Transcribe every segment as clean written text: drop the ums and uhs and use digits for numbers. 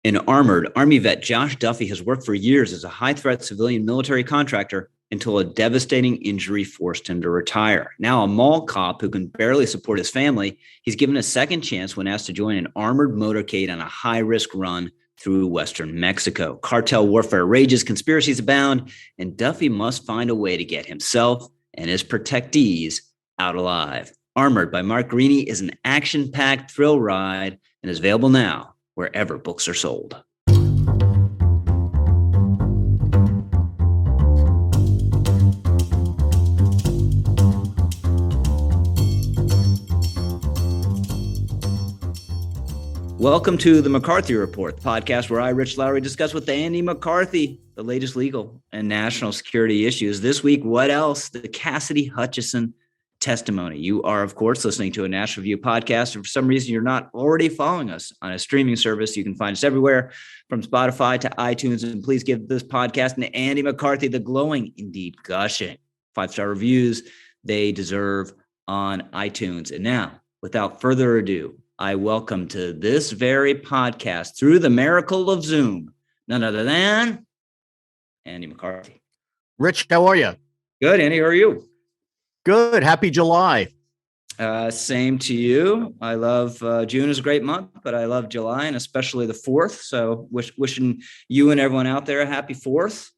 In Armored, Army vet Josh Duffy has worked for years as a high-threat civilian military contractor until a devastating injury forced him to retire. Now a mall cop who can barely support his family, he's given a second chance when asked to join an armored motorcade on a high-risk run through western Mexico. Cartel warfare rages, conspiracies abound, and Duffy must find a way to get himself and his protectees out alive. Armored by Mark Greaney is an action-packed thrill ride and is available now wherever books are sold. Welcome to the McCarthy Report, the podcast where I, Rich Lowry, discuss with Andy McCarthy the latest legal and national security issues. This week, what else? The Cassidy Hutchinson testimony. You are, of course, listening to a National Review podcast. If for some reason you're not already following us on a streaming service, you can find us everywhere from Spotify to iTunes. And please give this podcast and Andy McCarthy the glowing, indeed gushing 5-star reviews they deserve on iTunes. And now, without further ado, I welcome to this very podcast, through the miracle of Zoom, none other than Andy McCarthy. Rich, how are you? Good, Andy. How are you? Good. Happy July. Same to you. I love June is a great month, but I love July and especially the 4th. So wishing you and everyone out there a happy 4th.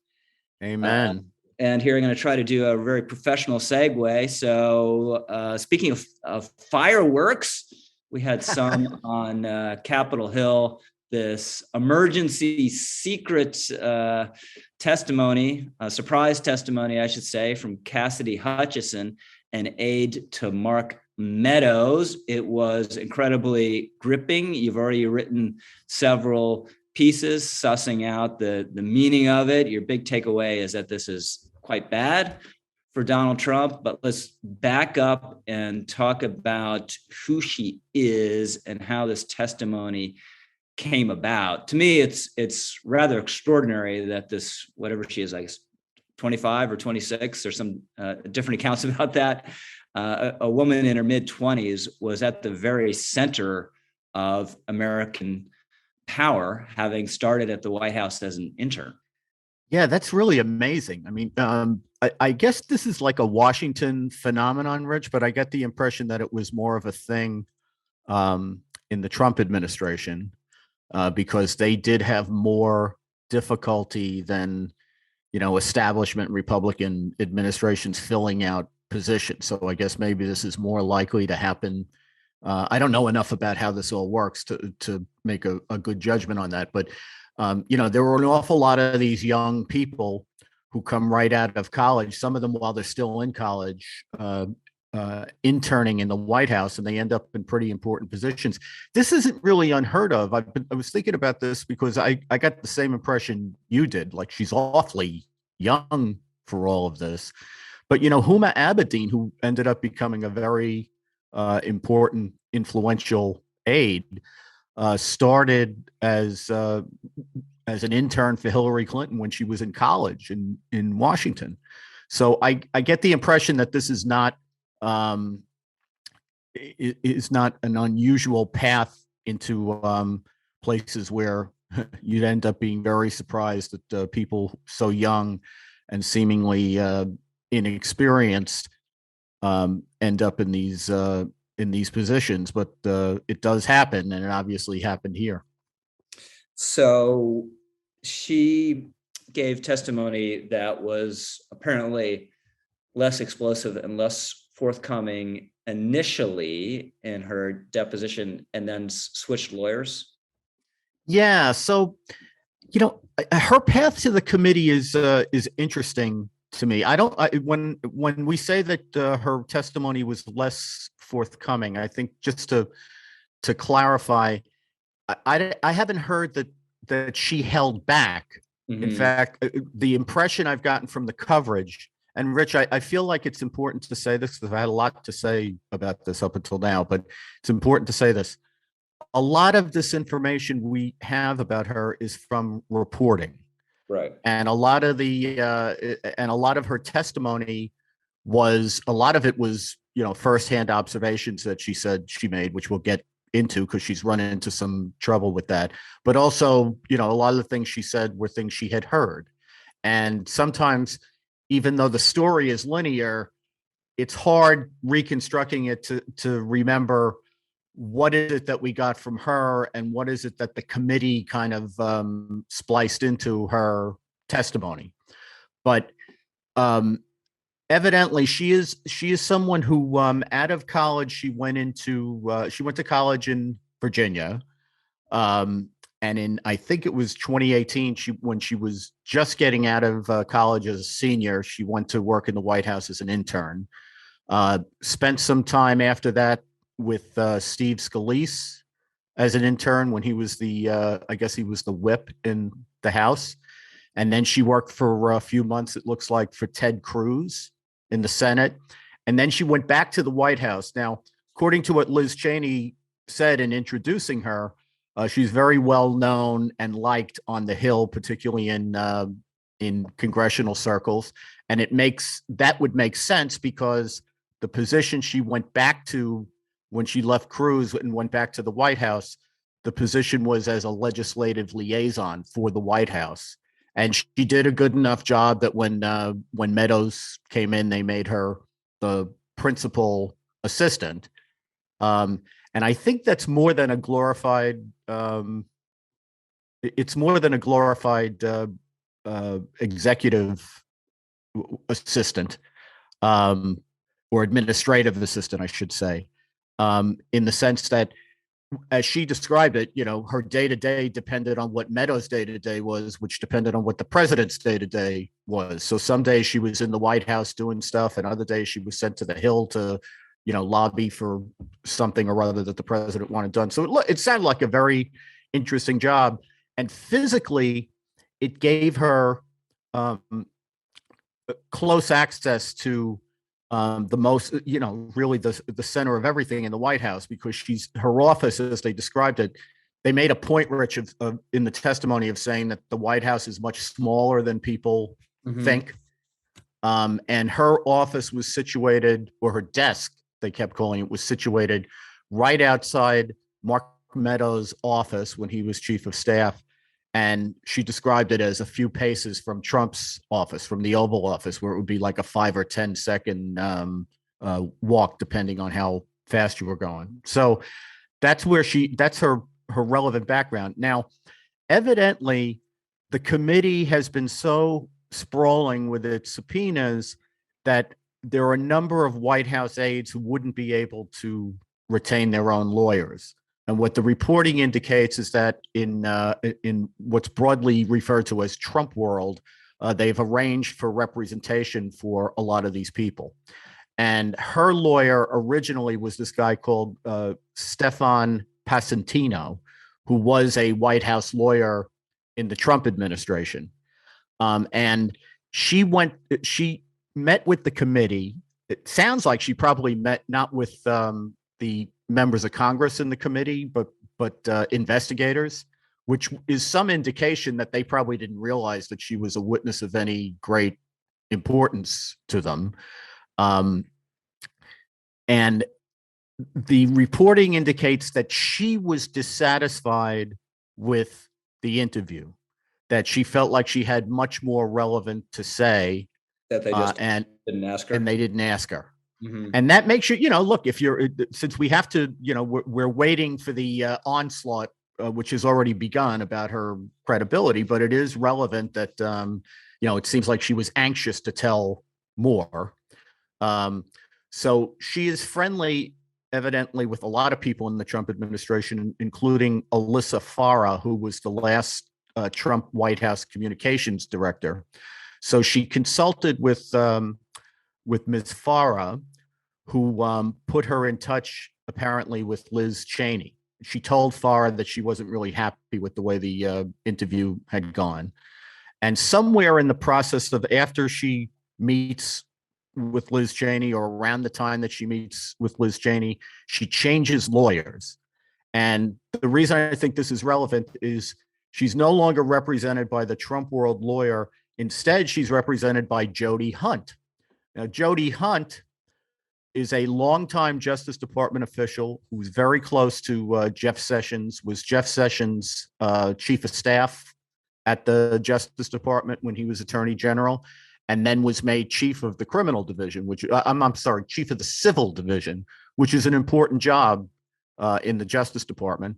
Amen. And here I'm going to try to do a very professional segue. So speaking of fireworks, we had some on Capitol Hill, this emergency secret testimony, a surprise testimony, I should say, from Cassidy Hutchinson, an aide to Mark Meadows. It was incredibly gripping. You've already written several pieces sussing out the meaning of it. Your big takeaway is that this is quite bad for Donald Trump, but let's back up and talk about who she is and how this testimony came about. To me, it's rather extraordinary that this, whatever she is, like 25 or 26 or some different accounts about that, a woman in her mid-20s was at the very center of American power, having started at the White House as an intern. Yeah, that's really amazing. I mean, I guess this is like a Washington phenomenon, Rich, but I get the impression that it was more of a thing in the Trump administration because they did have more difficulty than, establishment Republican administrations filling out positions. So I guess maybe this is more likely to happen. I don't know enough about how this all works to make a good judgment on that, but there were an awful lot of these young people who come right out of college, some of them while they're still in college, interning in the White House, and they end up in pretty important positions. This isn't really unheard of. I was thinking about this because I got the same impression you did, like she's awfully young for all of this. But, Huma Abedin, who ended up becoming a very important, influential aide, started as an intern for Hillary Clinton when she was in college in Washington. So I get the impression that this is not an unusual path into places where you'd end up being very surprised that people so young and seemingly inexperienced end up in these positions, but it does happen, and it obviously happened here. So she gave testimony that was apparently less explosive and less forthcoming initially in her deposition, and then switched lawyers. Yeah, so her path to the committee is interesting to me. When we say that her testimony was less forthcoming, I think just to clarify, I haven't heard that she held back. Mm-hmm. In fact, the impression I've gotten from the coverage, and Rich, I feel like it's important to say this because I've had a lot to say about this up until now, but it's important to say this. A lot of this information we have about her is from reporting. Right. And a lot of her testimony was, a lot of it was, firsthand observations that she said she made, which we'll get into because she's run into some trouble with that. But also, a lot of the things she said were things she had heard. And sometimes, even though the story is linear, it's hard reconstructing it to remember what is it that we got from her and what is it that the committee kind of spliced into her testimony. But evidently, she is someone who, out of college, she went to college in Virginia, and I think it was 2018, when she was just getting out of college as a senior, she went to work in the White House as an intern. Spent some time after that with Steve Scalise as an intern when he was I guess he was the whip in the House. And then she worked for a few months, it looks like, for Ted Cruz in the Senate. And then she went back to the White House. Now, according to what Liz Cheney said in introducing her, she's very well known and liked on the Hill, particularly in congressional circles. And that would make sense because the position she went back to when she left Cruz and went back to the White House, the position was as a legislative liaison for the White House. And she did a good enough job that when Meadows came in, they made her the principal assistant. And I think that's more than a glorified. It's more than a glorified executive assistant, or administrative assistant, I should say, in the sense that, as she described it, her day-to-day depended on what Meadows' day-to-day was, which depended on what the president's day-to-day was. So some days she was in the White House doing stuff, and other days she was sent to the Hill to, lobby for something or other that the president wanted done. So it sounded like a very interesting job. And physically, it gave her close access to the most, really the center of everything in the White House, because her office, as they described it, they made a point, Rich, of in the testimony of saying that the White House is much smaller than people think. And her office was situated, or her desk, they kept calling it, was situated right outside Mark Meadows' office when he was chief of staff. And she described it as a few paces from Trump's office, from the Oval Office, where it would be like a 5 or 10 second walk, depending on how fast you were going. So that's her relevant background. Now, evidently, the committee has been so sprawling with its subpoenas that there are a number of White House aides who wouldn't be able to retain their own lawyers. And what the reporting indicates is that in what's broadly referred to as Trump world, they've arranged for representation for a lot of these people. And her lawyer originally was this guy called Stefan Passantino, who was a White House lawyer in the Trump administration. And she met with the committee. It sounds like she probably met not with the members of Congress in the committee, but investigators, which is some indication that they probably didn't realize that she was a witness of any great importance to them. And the reporting indicates that she was dissatisfied with the interview, that she felt like she had much more relevant to say, that they just didn't ask her, and they didn't ask her. And that makes you, look, since we have to, we're waiting for the onslaught, which has already begun about her credibility, but it is relevant that, it seems like she was anxious to tell more. So she is friendly, evidently, with a lot of people in the Trump administration, including Alyssa Farah, who was the last Trump White House communications director. So she consulted with Ms. Farah, who put her in touch, apparently, with Liz Cheney. She told Farah that she wasn't really happy with the way the interview had gone. And somewhere in the process of, after she meets with Liz Cheney, or around the time that she meets with Liz Cheney, she changes lawyers. And the reason I think this is relevant is she's no longer represented by the Trump world lawyer. Instead, she's represented by Jody Hunt. Now, Jody Hunt is a longtime Justice Department official who was very close to Jeff Sessions, was Jeff Sessions' chief of staff at the Justice Department when he was Attorney General, and then was made chief of the criminal division, which I'm sorry, chief of the civil division, which is an important job in the Justice Department.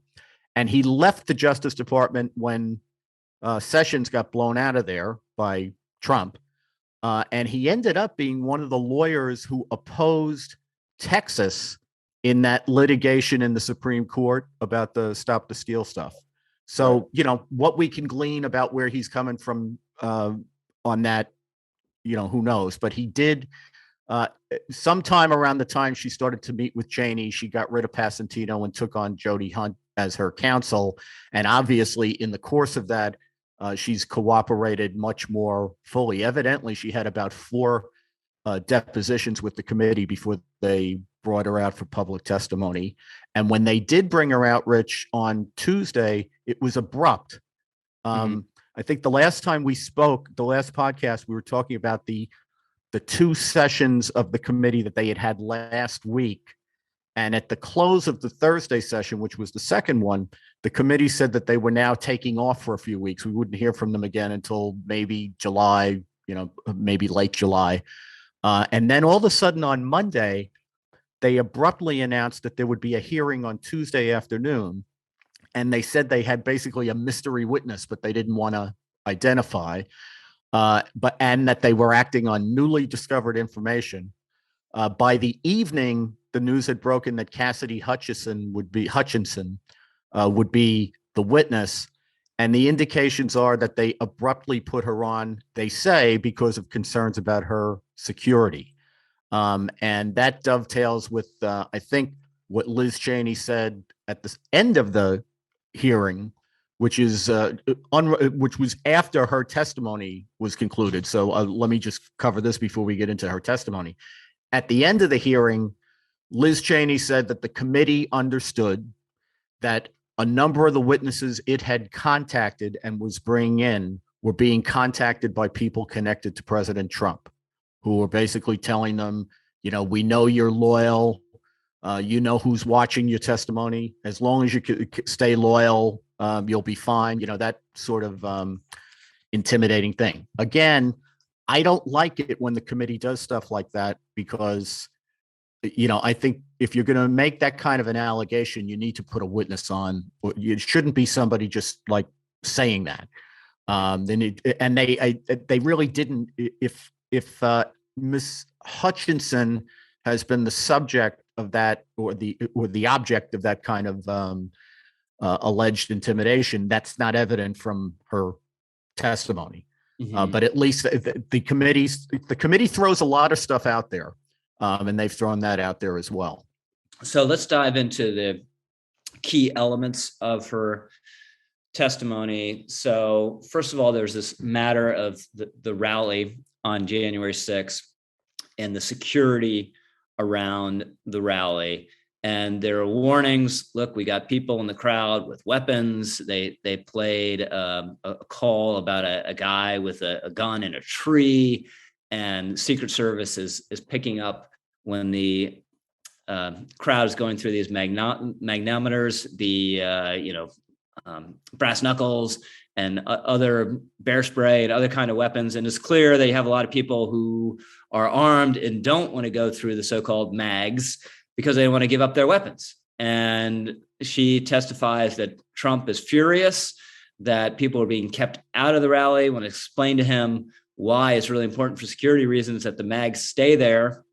And he left the Justice Department when Sessions got blown out of there by Trump. And he ended up being one of the lawyers who opposed Texas in that litigation in the Supreme Court about the Stop the Steal stuff. So, you know, what we can glean about where he's coming from on that, you know, who knows? But he did, sometime around the time she started to meet with Cheney, she got rid of Passantino and took on Jody Hunt as her counsel. And obviously, in the course of that, she's cooperated much more fully. Evidently, she had about 4 depositions with the committee before they brought her out for public testimony. And when they did bring her out, Rich, on Tuesday, it was abrupt. I think the last time we spoke, the last podcast, we were talking about the 2 sessions of the committee that they had last week. And at the close of the Thursday session, which was the second one, the committee said that they were now taking off for a few weeks. We wouldn't hear from them again until maybe July, you know, maybe late July. And then all of a sudden on Monday, they abruptly announced that there would be a hearing on Tuesday afternoon. And they said they had basically a mystery witness, but they didn't want to identify, and that they were acting on newly discovered information. By the evening, the news had broken that Cassidy Hutchinson would be the witness. And the indications are that they abruptly put her on, they say, because of concerns about her security. And that dovetails with, I think, what Liz Cheney said at the end of the hearing, which was after her testimony was concluded. So let me just cover this before we get into her testimony. At the end of the hearing, Liz Cheney said that the committee understood that a number of the witnesses it had contacted and was bringing in were being contacted by people connected to President Trump, who were basically telling them, you know, we know you're loyal. You know who's watching your testimony. As long as you stay loyal, you'll be fine. You know, that sort of intimidating thing. Again, I don't like it when the committee does stuff like that because, you know, I think if you're going to make that kind of an allegation, you need to put a witness on. It shouldn't be somebody just like saying that. They really didn't. If Miss Hutchinson has been the subject of that or the object of that kind of alleged intimidation, that's not evident from her testimony. But at least the committee throws a lot of stuff out there, and they've thrown that out there as well. So let's dive into the key elements of her testimony. So first of all, there's this matter of the rally on January 6th and the security around the rally. And there are warnings. Look, we got people in the crowd with weapons. They played a call about a guy with a gun in a tree, and Secret Service is picking up when the crowd is going through these magnetometers, the brass knuckles and other bear spray and other kind of weapons. And it's clear they have a lot of people who are armed and don't want to go through the so-called mags because they don't want to give up their weapons. And she testifies that Trump is furious, that people are being kept out of the rally. When I explain to him why it's really important for security reasons that the mags stay there,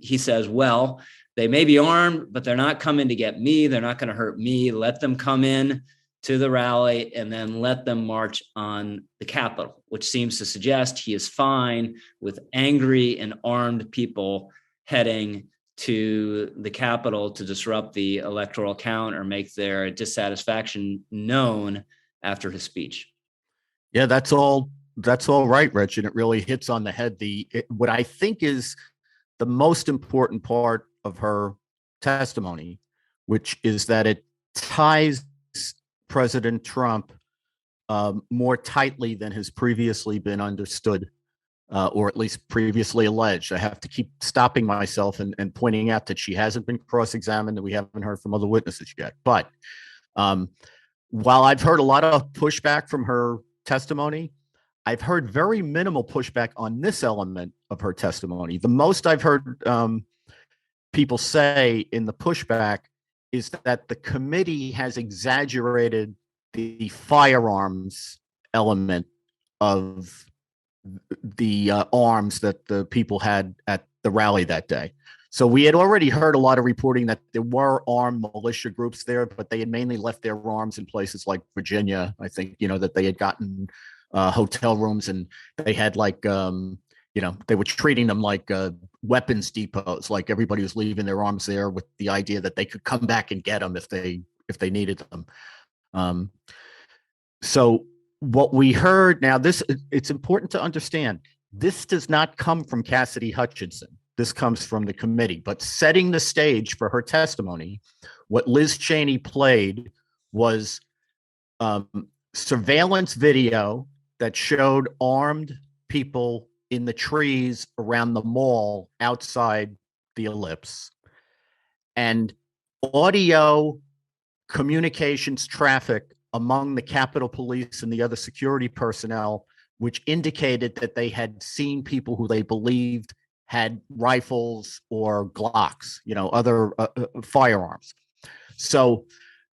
he says, well, they may be armed, but they're not coming to get me. They're not going to hurt me. Let them come in to the rally and then let them march on the Capitol, which seems to suggest he is fine with angry and armed people heading to the Capitol to disrupt the electoral count or make their dissatisfaction known after his speech. Yeah, that's all right, Rich, and it really hits on the head. What I think is the most important part of her testimony, which is that it ties President Trump more tightly than has previously been understood or at least previously alleged. I have to keep stopping myself and pointing out that she hasn't been cross-examined, and we haven't heard from other witnesses yet. But um, while I've heard a lot of pushback from her testimony, I've heard very minimal pushback on this element of her testimony. The most I've heard people say in the pushback is that the committee has exaggerated the firearms element of the arms that the people had at the rally that day. So we had already heard a lot of reporting that there were armed militia groups there, but they had mainly left their arms in places like Virginia. I think, that they had gotten hotel rooms, and they had they were treating them like weapons depots, like everybody was leaving their arms there with the idea that they could come back and get them if they needed them. So what we heard now, it's important to understand, this does not come from Cassidy Hutchinson. This comes from the committee. But setting the stage for her testimony, what Liz Cheney played was surveillance video that showed armed people in the trees around the mall outside the Ellipse, and audio communications traffic among the Capitol Police and the other security personnel, which indicated that they had seen people who they believed had rifles or Glocks, other firearms. So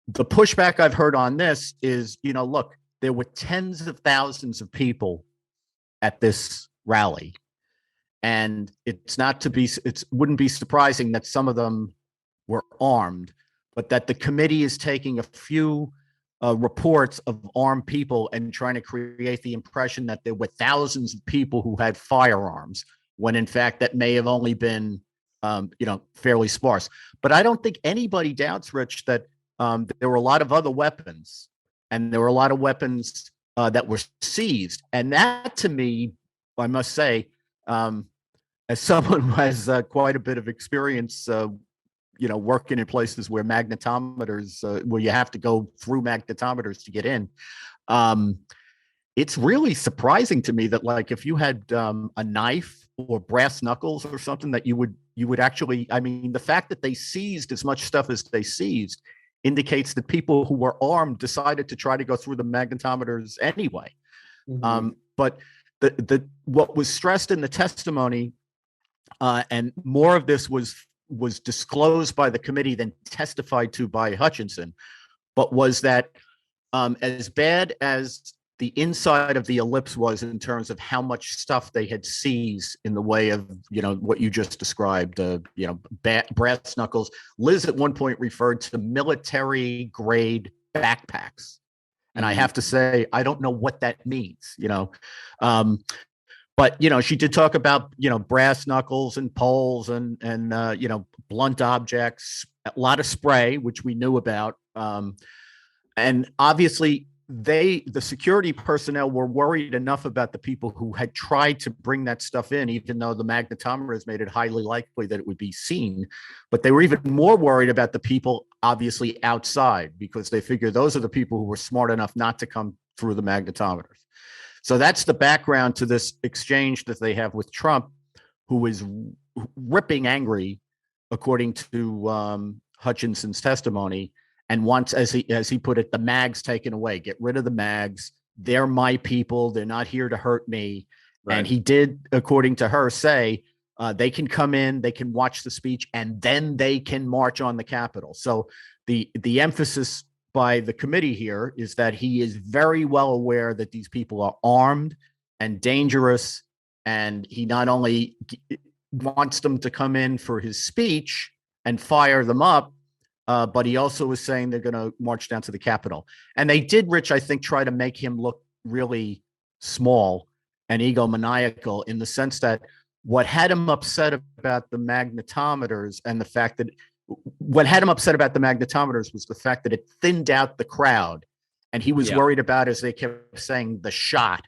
the pushback I've heard on this is, look, there were tens of thousands of people at this rally, and it wouldn't be surprising that some of them were armed, but that the committee is taking a few reports of armed people and trying to create the impression that there were thousands of people who had firearms, when in fact that may have only been, fairly sparse. But I don't think anybody doubts, Rich, that there were a lot of other weapons, and there were a lot of weapons that were seized. And that, to me, I must say, as someone who has quite a bit of experience, working in places where magnetometers, where you have to go through magnetometers to get in, it's really surprising to me that, like, if you had a knife or brass knuckles or something, that you would actually, I mean, the fact that they seized as much stuff as they seized indicates that people who were armed decided to try to go through the magnetometers anyway. Mm-hmm. But what was stressed in the testimony, and more of this was disclosed by the committee than testified to by Hutchinson, but was that as bad as the inside of the Ellipse was in terms of how much stuff they had seized in the way of, what you just described, brass knuckles. Liz at one point referred to military grade backpacks. And I have to say, I don't know what that means, but, she did talk about, brass knuckles and poles and blunt objects, a lot of spray, which we knew about. And obviously the security personnel were worried enough about the people who had tried to bring that stuff in, even though the magnetometers made it highly likely that it would be seen. But they were even more worried about the people obviously outside, because they figured those are the people who were smart enough not to come through the magnetometers. So that's the background to this exchange that they have with Trump, who is ripping angry, according to Hutchinson's testimony, and wants, as he put it, the mags taken away. Get rid of the mags. They're my people. They're not here to hurt me. Right. And he did, according to her, say they can come in, they can watch the speech, and then they can march on the Capitol. So the emphasis by the committee here is that he is very well aware that these people are armed and dangerous, and he not only wants them to come in for his speech and fire them up, but he also was saying they're going to march down to the Capitol. And they did, Rich, I think, try to make him look really small and egomaniacal, in the sense that what had him upset about the magnetometers and the fact that what had him upset about the magnetometers was the fact that it thinned out the crowd. And he was worried about, as they kept saying, the shot.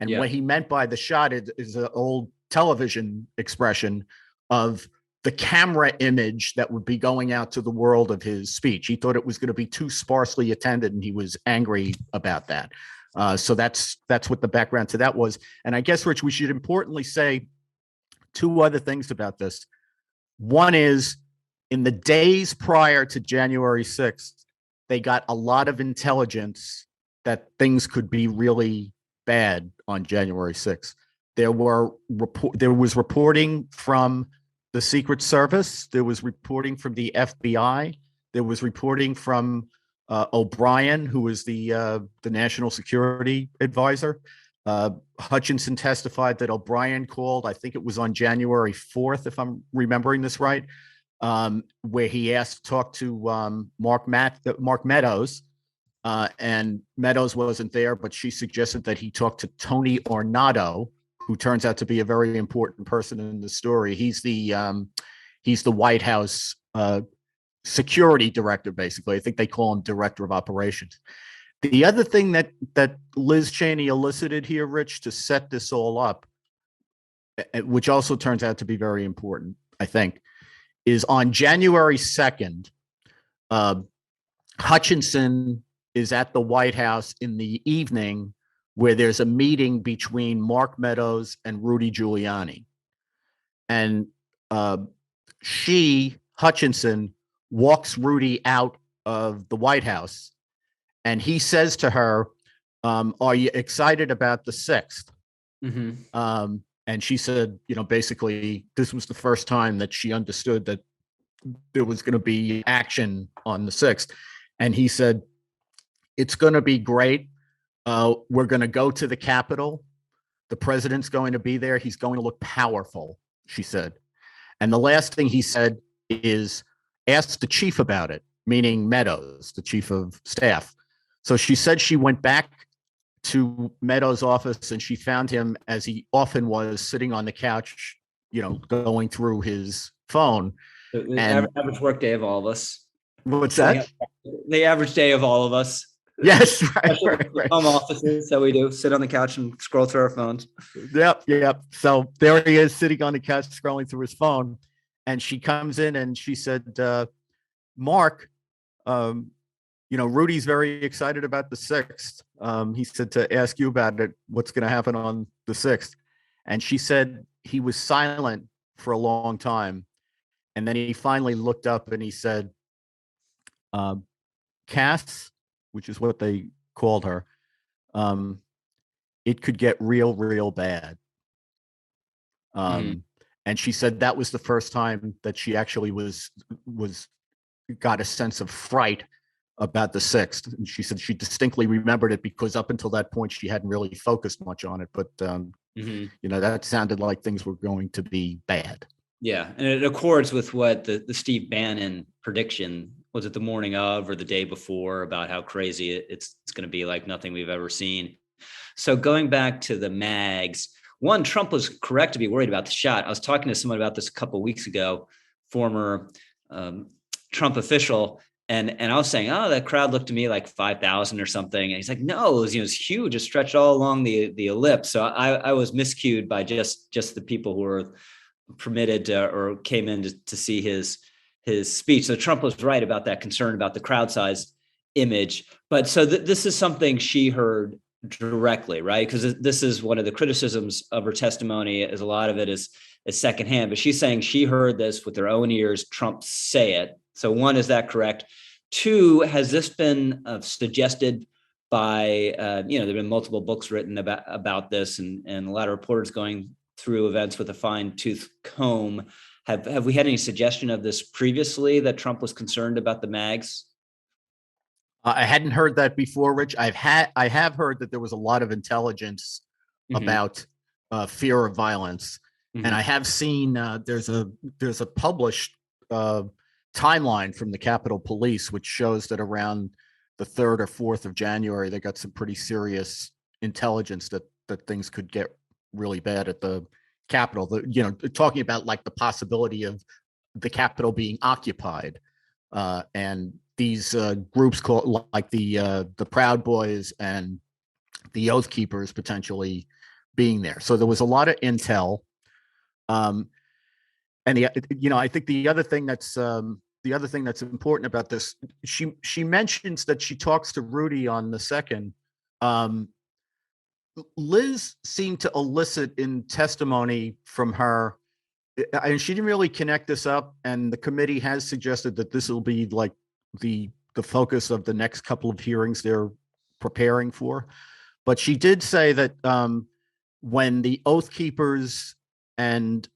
And what he meant by the shot is an old television expression of the camera image that would be going out to the world of his speech. He thought it was going to be too sparsely attended, and he was angry about that. So that's what the background to that was. And I guess, Rich, we should importantly say two other things about this. One is, in the days prior to January 6th, they got a lot of intelligence that things could be really bad on January 6th. There was reporting from the Secret Service. There was reporting from the FBI. There was reporting from O'Brien, who was the national security advisor. Hutchinson testified that O'Brien called, I think it was on January 4th, if I'm remembering this right, where he asked to talk to Mark Meadows, and Meadows wasn't there, but she suggested that he talk to Tony Ornato, who turns out to be a very important person in the story. He's the White House security director, basically. I think they call him director of operations. The other thing that Liz Cheney elicited here, Rich, to set this all up, which also turns out to be very important, I think, is on January 2nd, Hutchinson is at the White House in the evening where there's a meeting between Mark Meadows and Rudy Giuliani. And Hutchinson, walks Rudy out of the White House, and he says to her, are you excited about the 6th? Mm-hmm. And she said, basically, this was the first time that she understood that there was going to be action on the 6th. And he said, it's going to be great. We're going to go to the Capitol. The president's going to be there. He's going to look powerful, she said. And the last thing he said is, ask the chief about it, meaning Meadows, the chief of staff. So she said she went back to Meadows' office and she found him, as he often was, sitting on the couch, going through his phone. The average work day of all of us. What's that? The average day of all of us. Yes, right. Home offices, so we do sit on the couch and scroll through our phones. Yep. So there he is, sitting on the couch, scrolling through his phone. And she comes in and she said, Mark, Rudy's very excited about the 6th. He said to ask you about it, what's going to happen on the 6th. And she said he was silent for a long time. And then he finally looked up and he said, Cass, which is what they called her, it could get real, real bad. And she said that was the first time that she actually got a sense of fright about the 6th. And she said she distinctly remembered it because up until that point, she hadn't really focused much on it. But, that sounded like things were going to be bad. Yeah. And it accords with what the Steve Bannon prediction was, it the morning of or the day before, about how crazy it's going to be, like nothing we've ever seen. So going back to the mags, one, Trump was correct to be worried about the shot. I was talking to someone about this a couple of weeks ago, former Trump official, and I was saying, oh, that crowd looked to me like 5,000 or something. And he's like, no, it was huge. It stretched all along the ellipse. So I was miscued by just the people who were permitted or came in to see his speech. So Trump was right about that concern about the crowd size image. But so this is something she heard directly, right? Because this is one of the criticisms of her testimony, is a lot of it is secondhand. But she's saying she heard this with her own ears, Trump say it. So one, is that correct? Two, has this been suggested by, there have been multiple books written about this, and a lot of reporters going through events with a fine-tooth comb. Have we had any suggestion of this previously, that Trump was concerned about the mags? I hadn't heard that before, Rich. I have heard that there was a lot of intelligence about fear of violence, and I have seen there's a published timeline from the Capitol Police which shows that around the 3rd or 4th of January they got some pretty serious intelligence that things could get really bad at the Capitol. Talking about like the possibility of the Capitol being occupied, and these groups called like the Proud Boys and the Oath Keepers potentially being there. So there was a lot of intel. And I think the other thing that's important about this, she mentions that she talks to Rudy on the 2nd, Liz seemed to elicit in testimony from her, and she didn't really connect this up. And the committee has suggested that this will be like the focus of the next couple of hearings they're preparing for. But she did say that when the Oath Keepers and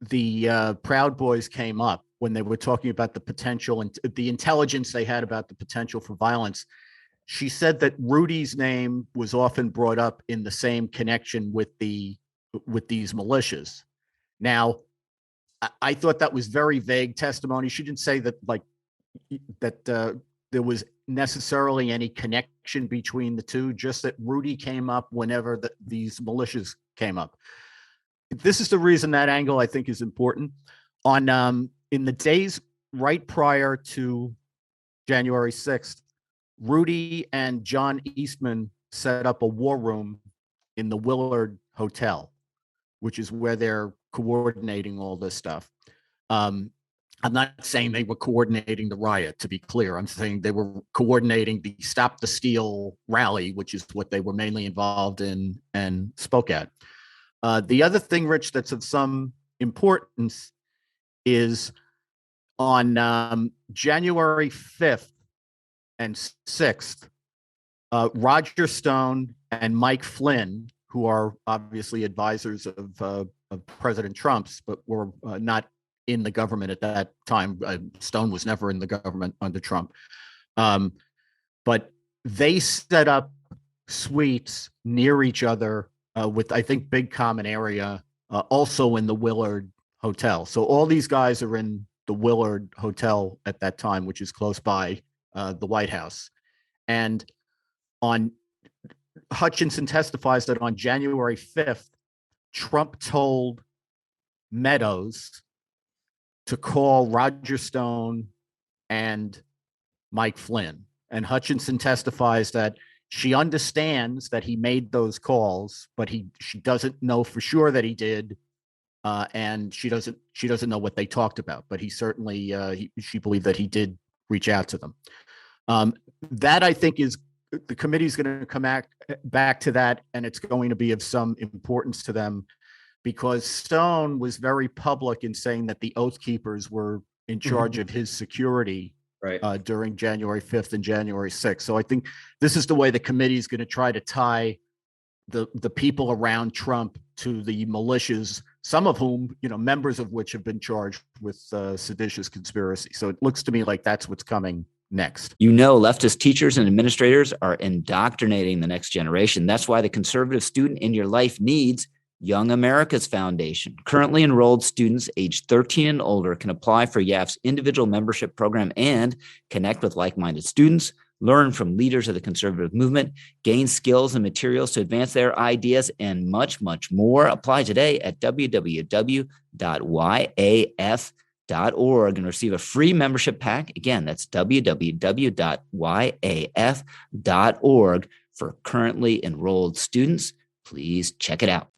the Proud Boys came up, when they were talking about the potential and the intelligence they had about the potential for violence, she said that Rudy's name was often brought up in the same connection with these militias. Now, I thought that was very vague testimony. She didn't say that there was necessarily any connection between the two, just that Rudy came up whenever these militias came up. This is the reason that angle I think is important. In the days right prior to January 6th, Rudy and John Eastman set up a war room in the Willard Hotel, which is where they're coordinating all this stuff. I'm not saying they were coordinating the riot, to be clear. I'm saying they were coordinating the Stop the Steal rally, which is what they were mainly involved in and spoke at. The other thing, Rich, that's of some importance is on January 5th and 6th, Roger Stone and Mike Flynn, who are obviously advisors of President Trump's, but were not in the government at that time. Stone was never in the government under Trump. But they set up suites near each other with, I think, big common area, also in the Willard Hotel. So all these guys are in the Willard Hotel at that time, which is close by the White House. And Hutchinson testifies that on January 5th, Trump told Meadows to call Roger Stone and Mike Flynn. And Hutchinson testifies that she understands that he made those calls, but she doesn't know for sure that he did, and she doesn't know what they talked about. But he certainly she believed that he did reach out to them. That, I think, is the committee's going to come back to that, and it's going to be of some importance to them, because Stone was very public in saying that the Oath Keepers were in charge of his security during January 5th and January 6th. So I think this is the way the committee is going to try to tie the people around Trump to the militias, some of whom, members of which have been charged with seditious conspiracy. So it looks to me like that's what's coming next. Leftist teachers and administrators are indoctrinating the next generation. That's why the conservative student in your life needs Young America's Foundation. Currently enrolled students aged 13 and older can apply for YAF's individual membership program and connect with like-minded students, learn from leaders of the conservative movement, gain skills and materials to advance their ideas, and much, much more. Apply today at www.yaf.org and receive a free membership pack. Again, that's www.yaf.org for currently enrolled students. Please check it out.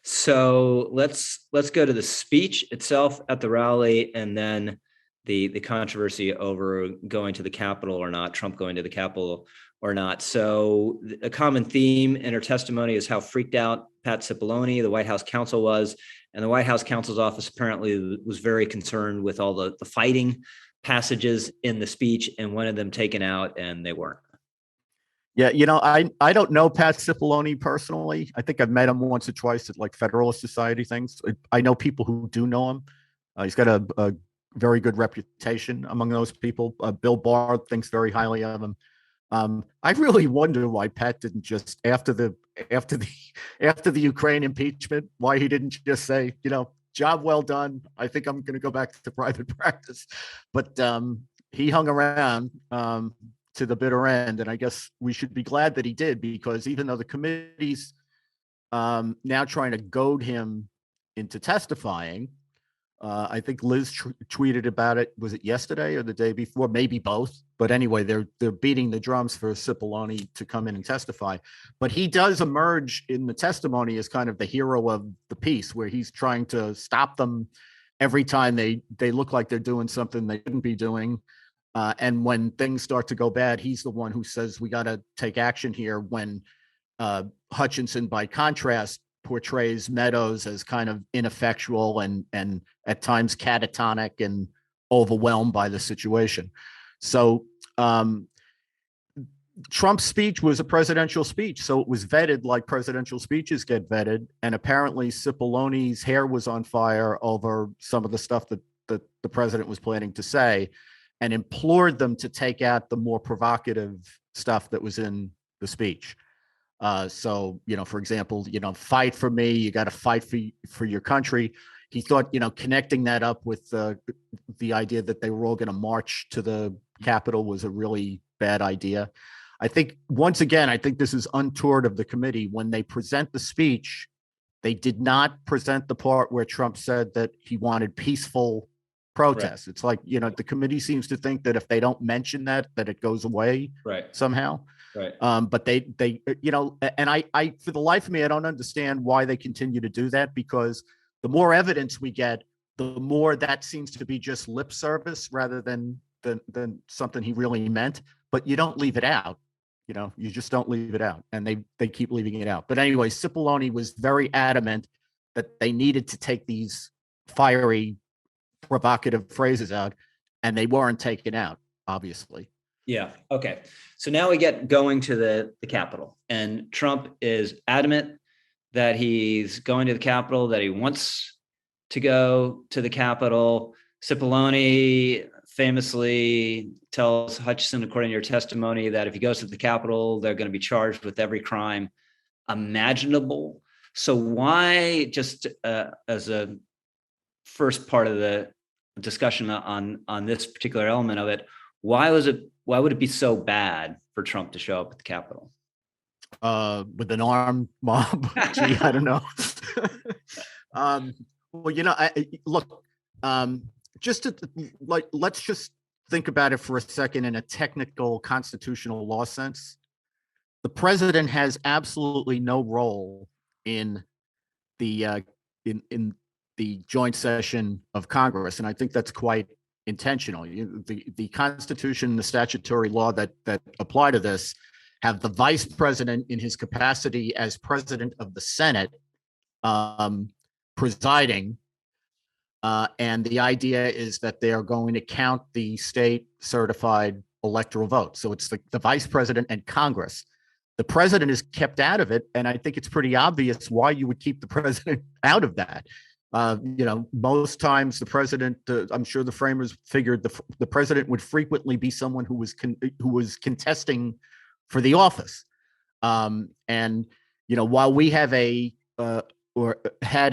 So let's go to the speech itself at the rally, and then the controversy over going to the Capitol or not, Trump going to the Capitol or not. So a common theme in her testimony is how freaked out Pat Cipollone, the White House counsel, was. And the White House counsel's office apparently was very concerned with all the fighting passages in the speech and wanted them taken out, and they weren't. Yeah, I don't know Pat Cipollone personally. I think I've met him once or twice at like Federalist Society things. I know people who do know him. He's got a very good reputation among those people. Bill Barr thinks very highly of him. I really wonder why Pat didn't just after the Ukraine impeachment, why he didn't just say, job well done. I think I'm going to go back to private practice. But he hung around to the bitter end, and I guess we should be glad that he did, because even though the committee's now trying to goad him into testifying, I think Liz tweeted about it. Was it yesterday or the day before? Maybe both. But anyway, they're beating the drums for Cipollone to come in and testify. But he does emerge in the testimony as kind of the hero of the piece, where he's trying to stop them every time they look like they're doing something they shouldn't be doing. And when things start to go bad, he's the one who says, we got to take action here, when Hutchinson, by contrast, portrays Meadows as kind of ineffectual and at times catatonic and overwhelmed by the situation. So Trump's speech was a presidential speech, so it was vetted like presidential speeches get vetted. And apparently Cipollone's hair was on fire over some of the stuff that the president was planning to say, and implored them to take out the more provocative stuff that was in the speech. So, for example, fight for me, you got to fight for your country. He thought, connecting that up with the idea that they were all going to march to the Capitol was a really bad idea. I think, once again, I think this is untoward of the committee. When they present the speech, they did not present the part where Trump said that he wanted peaceful protests. Right. It's like, the committee seems to think that if they don't mention that it goes away somehow. Right. But they, and I, for the life of me, I don't understand why they continue to do that, because the more evidence we get, the more that seems to be just lip service rather than something he really meant. But you don't leave it out. You just don't leave it out, and they keep leaving it out. But anyway, Cipollone was very adamant that they needed to take these fiery, provocative phrases out, and they weren't taken out, obviously. Yeah. Okay. So now we get going to the Capitol, and Trump is adamant that he's going to the Capitol, that he wants to go to the Capitol. Cipollone famously tells Hutchinson, according to your testimony, that if he goes to the Capitol, they're going to be charged with every crime imaginable. So why, just as a first part of the discussion on this particular element of it, why would it be so bad for Trump to show up at the Capitol? With an armed mob? Gee, I don't know. Well, look, just to, let's just think about it for a second in a technical constitutional law sense. The president has absolutely no role in the in the joint session of Congress, and I think that's quite intentional. The Constitution, the statutory law that apply to this, have the vice president in his capacity as president of the Senate presiding. And the idea is that they are going to count the state certified electoral votes. So it's the vice president and Congress. The president is kept out of it. And I think it's pretty obvious why you would keep the president out of that. Most times the president, I'm sure the framers figured the president would frequently be someone who was contesting for the office. And while we have had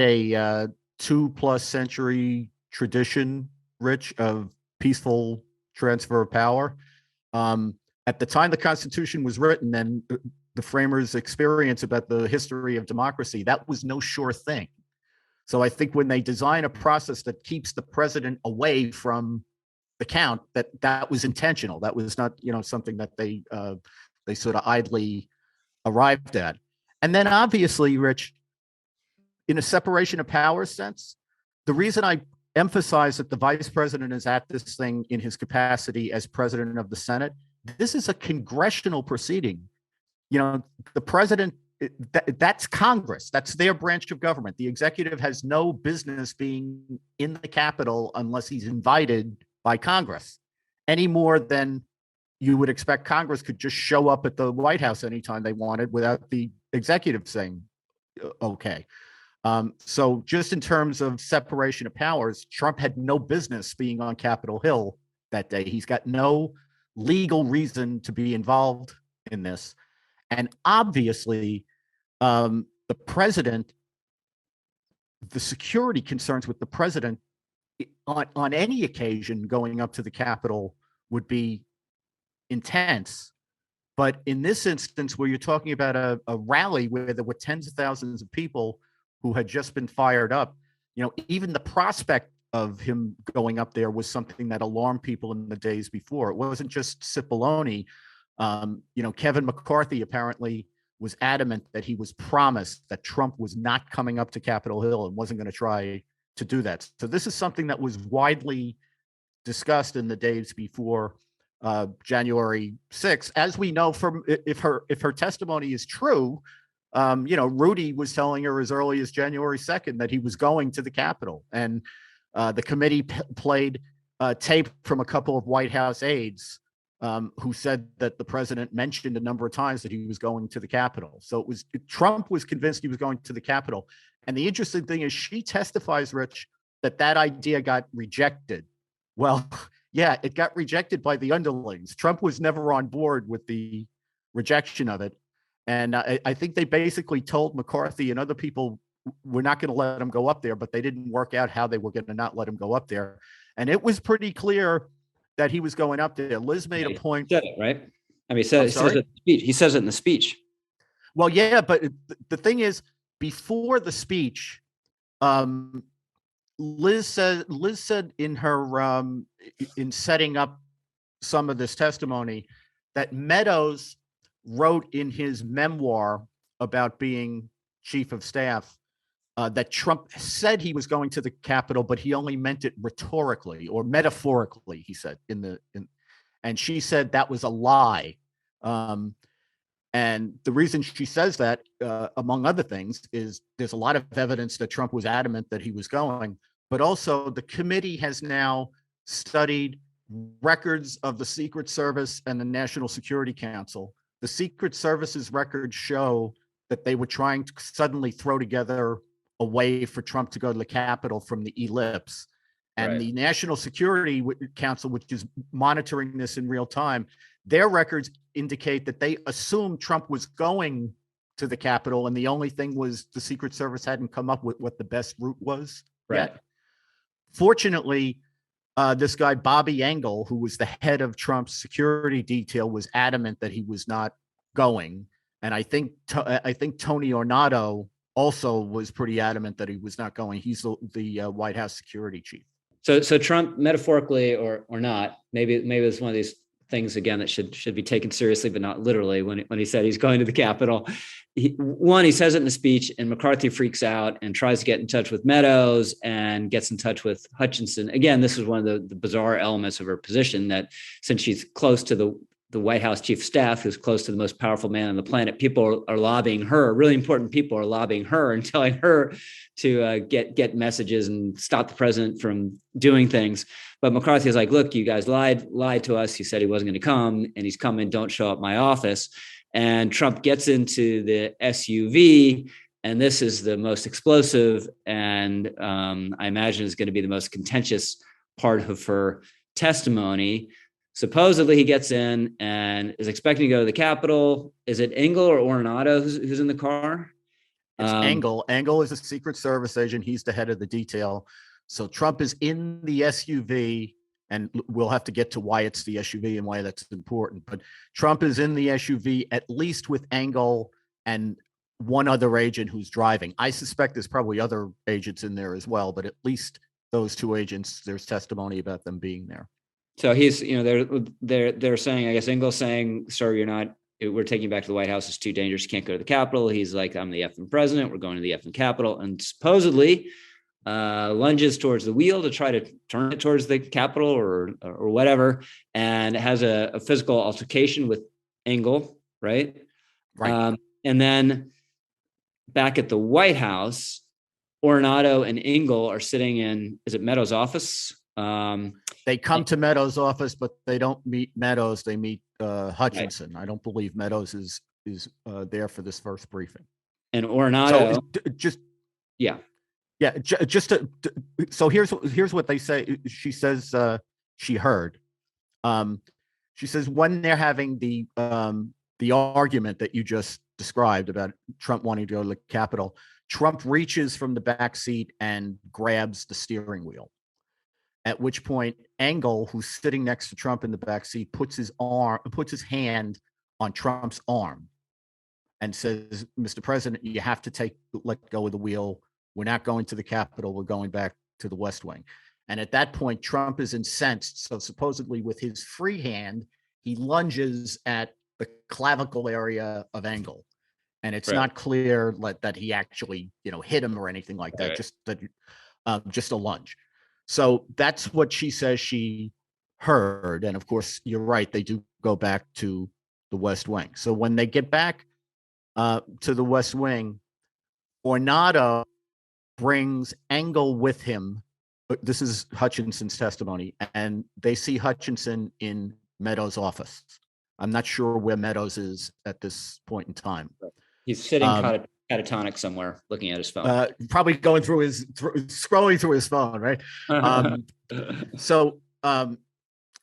a 2+ century tradition, Rich, of peaceful transfer of power, at the time the Constitution was written and the framers' experience about the history of democracy, that was no sure thing. So I think when they design a process that keeps the president away from the count, that was intentional. That was not, something that they sort of idly arrived at. And then obviously, Rich, in a separation of powers sense, the reason I emphasize that the vice president is at this thing in his capacity as president of the Senate, this is a congressional proceeding. The president, that's Congress. That's their branch of government. The executive has no business being in the Capitol unless he's invited by Congress, any more than you would expect Congress could just show up at the White House anytime they wanted without the executive saying, okay. So just in terms of separation of powers, Trump had no business being on Capitol Hill that day. He's got no legal reason to be involved in this. And obviously, the president, the security concerns with the president on any occasion going up to the Capitol would be intense. But in this instance, where you're talking about a rally where there were tens of thousands of people who had just been fired up, even the prospect of him going up there was something that alarmed people in the days before. It wasn't just Cipollone. Kevin McCarthy apparently was adamant that he was promised that Trump was not coming up to Capitol Hill and wasn't going to try to do that. So this is something that was widely discussed in the days before January 6th. As we know from if her testimony is true, Rudy was telling her as early as January 2nd that he was going to the Capitol, and the committee played tape from a couple of White House aides who said that the president mentioned a number of times that he was going to the Capitol. So Trump was convinced he was going to the Capitol. And the interesting thing is she testifies, Rich, that idea got rejected. Well, yeah, it got rejected by the underlings. Trump was never on board with the rejection of it. And I think they basically told McCarthy and other people, we're not going to let him go up there, but they didn't work out how they were going to not let him go up there. And it was pretty clear that he was going up there. Liz made a point. He said it, right? I mean, he says it in the speech. He says it in the speech. Well, yeah, but the thing is, before the speech, Liz said in her in setting up some of this testimony that Meadows wrote in his memoir about being chief of staff that Trump said he was going to the Capitol, but he only meant it rhetorically or metaphorically. He said and she said that was a lie. And the reason she says that, among other things, is there's a lot of evidence that Trump was adamant that he was going, but also the committee has now studied records of the Secret Service and the National Security Council. The Secret Service's records show that they were trying to suddenly throw together a way for Trump to go to the Capitol from the ellipse. And the National Security Council, which is monitoring this in real time, their records indicate that they assumed Trump was going to the Capitol, and the only thing was the Secret Service hadn't come up with what the best route was yet. Fortunately, this guy, Bobby Engel, who was the head of Trump's security detail, was adamant that he was not going. And I think Tony Ornato also was pretty adamant that he was not going. He's the White House security chief. So Trump, metaphorically or not, maybe it's one of these things again that should be taken seriously, but not literally. When he said he's going to the Capitol, he says it in the speech, and McCarthy freaks out and tries to get in touch with Meadows and gets in touch with Hutchinson. Again, this is one of the bizarre elements of her position, that since she's close to the White House chief of staff, who's close to the most powerful man on the planet, people are lobbying her. Really important people are lobbying her and telling her to get messages and stop the president from doing things. But McCarthy is like, look, you guys lied to us. He said he wasn't going to come, and he's coming. Don't show up my office. And Trump gets into the SUV, and this is the most explosive, and I imagine is going to be the most contentious part of her testimony. Supposedly he gets in and is expecting to go to the Capitol. Is it Engel or Ornato who's in the car? It's Engel. Engel is a Secret Service agent. He's the head of the detail. So Trump is in the SUV, and we'll have to get to why it's the SUV and why that's important. But Trump is in the SUV, at least with Engel and one other agent who's driving. I suspect there's probably other agents in there as well, but at least those two agents, there's testimony about them being there. So he's, they're saying, I guess Engel's saying, sir, we're taking you back to the White House. It's too dangerous. You can't go to the Capitol. He's like, I'm the effing president. We're going to the effing Capitol. And supposedly lunges towards the wheel to try to turn it towards the Capitol or whatever, and has a physical altercation with Engel, right? Right. And then back at the White House, Ornato and Engel are sitting in, is it Meadows' office? They come to Meadows' office, but they don't meet Meadows. They meet Hutchinson. Right. I don't believe Meadows is there for this first briefing. And Ornato, so here's what they say. She says she heard. She says when they're having the argument that you just described about Trump wanting to go to the Capitol, Trump reaches from the back seat and grabs the steering wheel. At which point, Engel, who's sitting next to Trump in the back seat, puts his hand on Trump's arm and says, "Mr. President, you have to let go of the wheel. We're not going to the Capitol. We're going back to the West Wing." And at that point, Trump is incensed. So supposedly, with his free hand, he lunges at the clavicle area of Engel, and it's not clear that he actually, hit him or anything like that. Just a lunge. So that's what she says she heard. And of course, you're right, they do go back to the West Wing. So when they get back to the West Wing, Ornato brings Engel with him. This is Hutchinson's testimony, and they see Hutchinson in Meadows' office. I'm not sure where Meadows is at this point in time. He's sitting catatonic somewhere, looking at his phone. Probably going through scrolling through his phone, right? So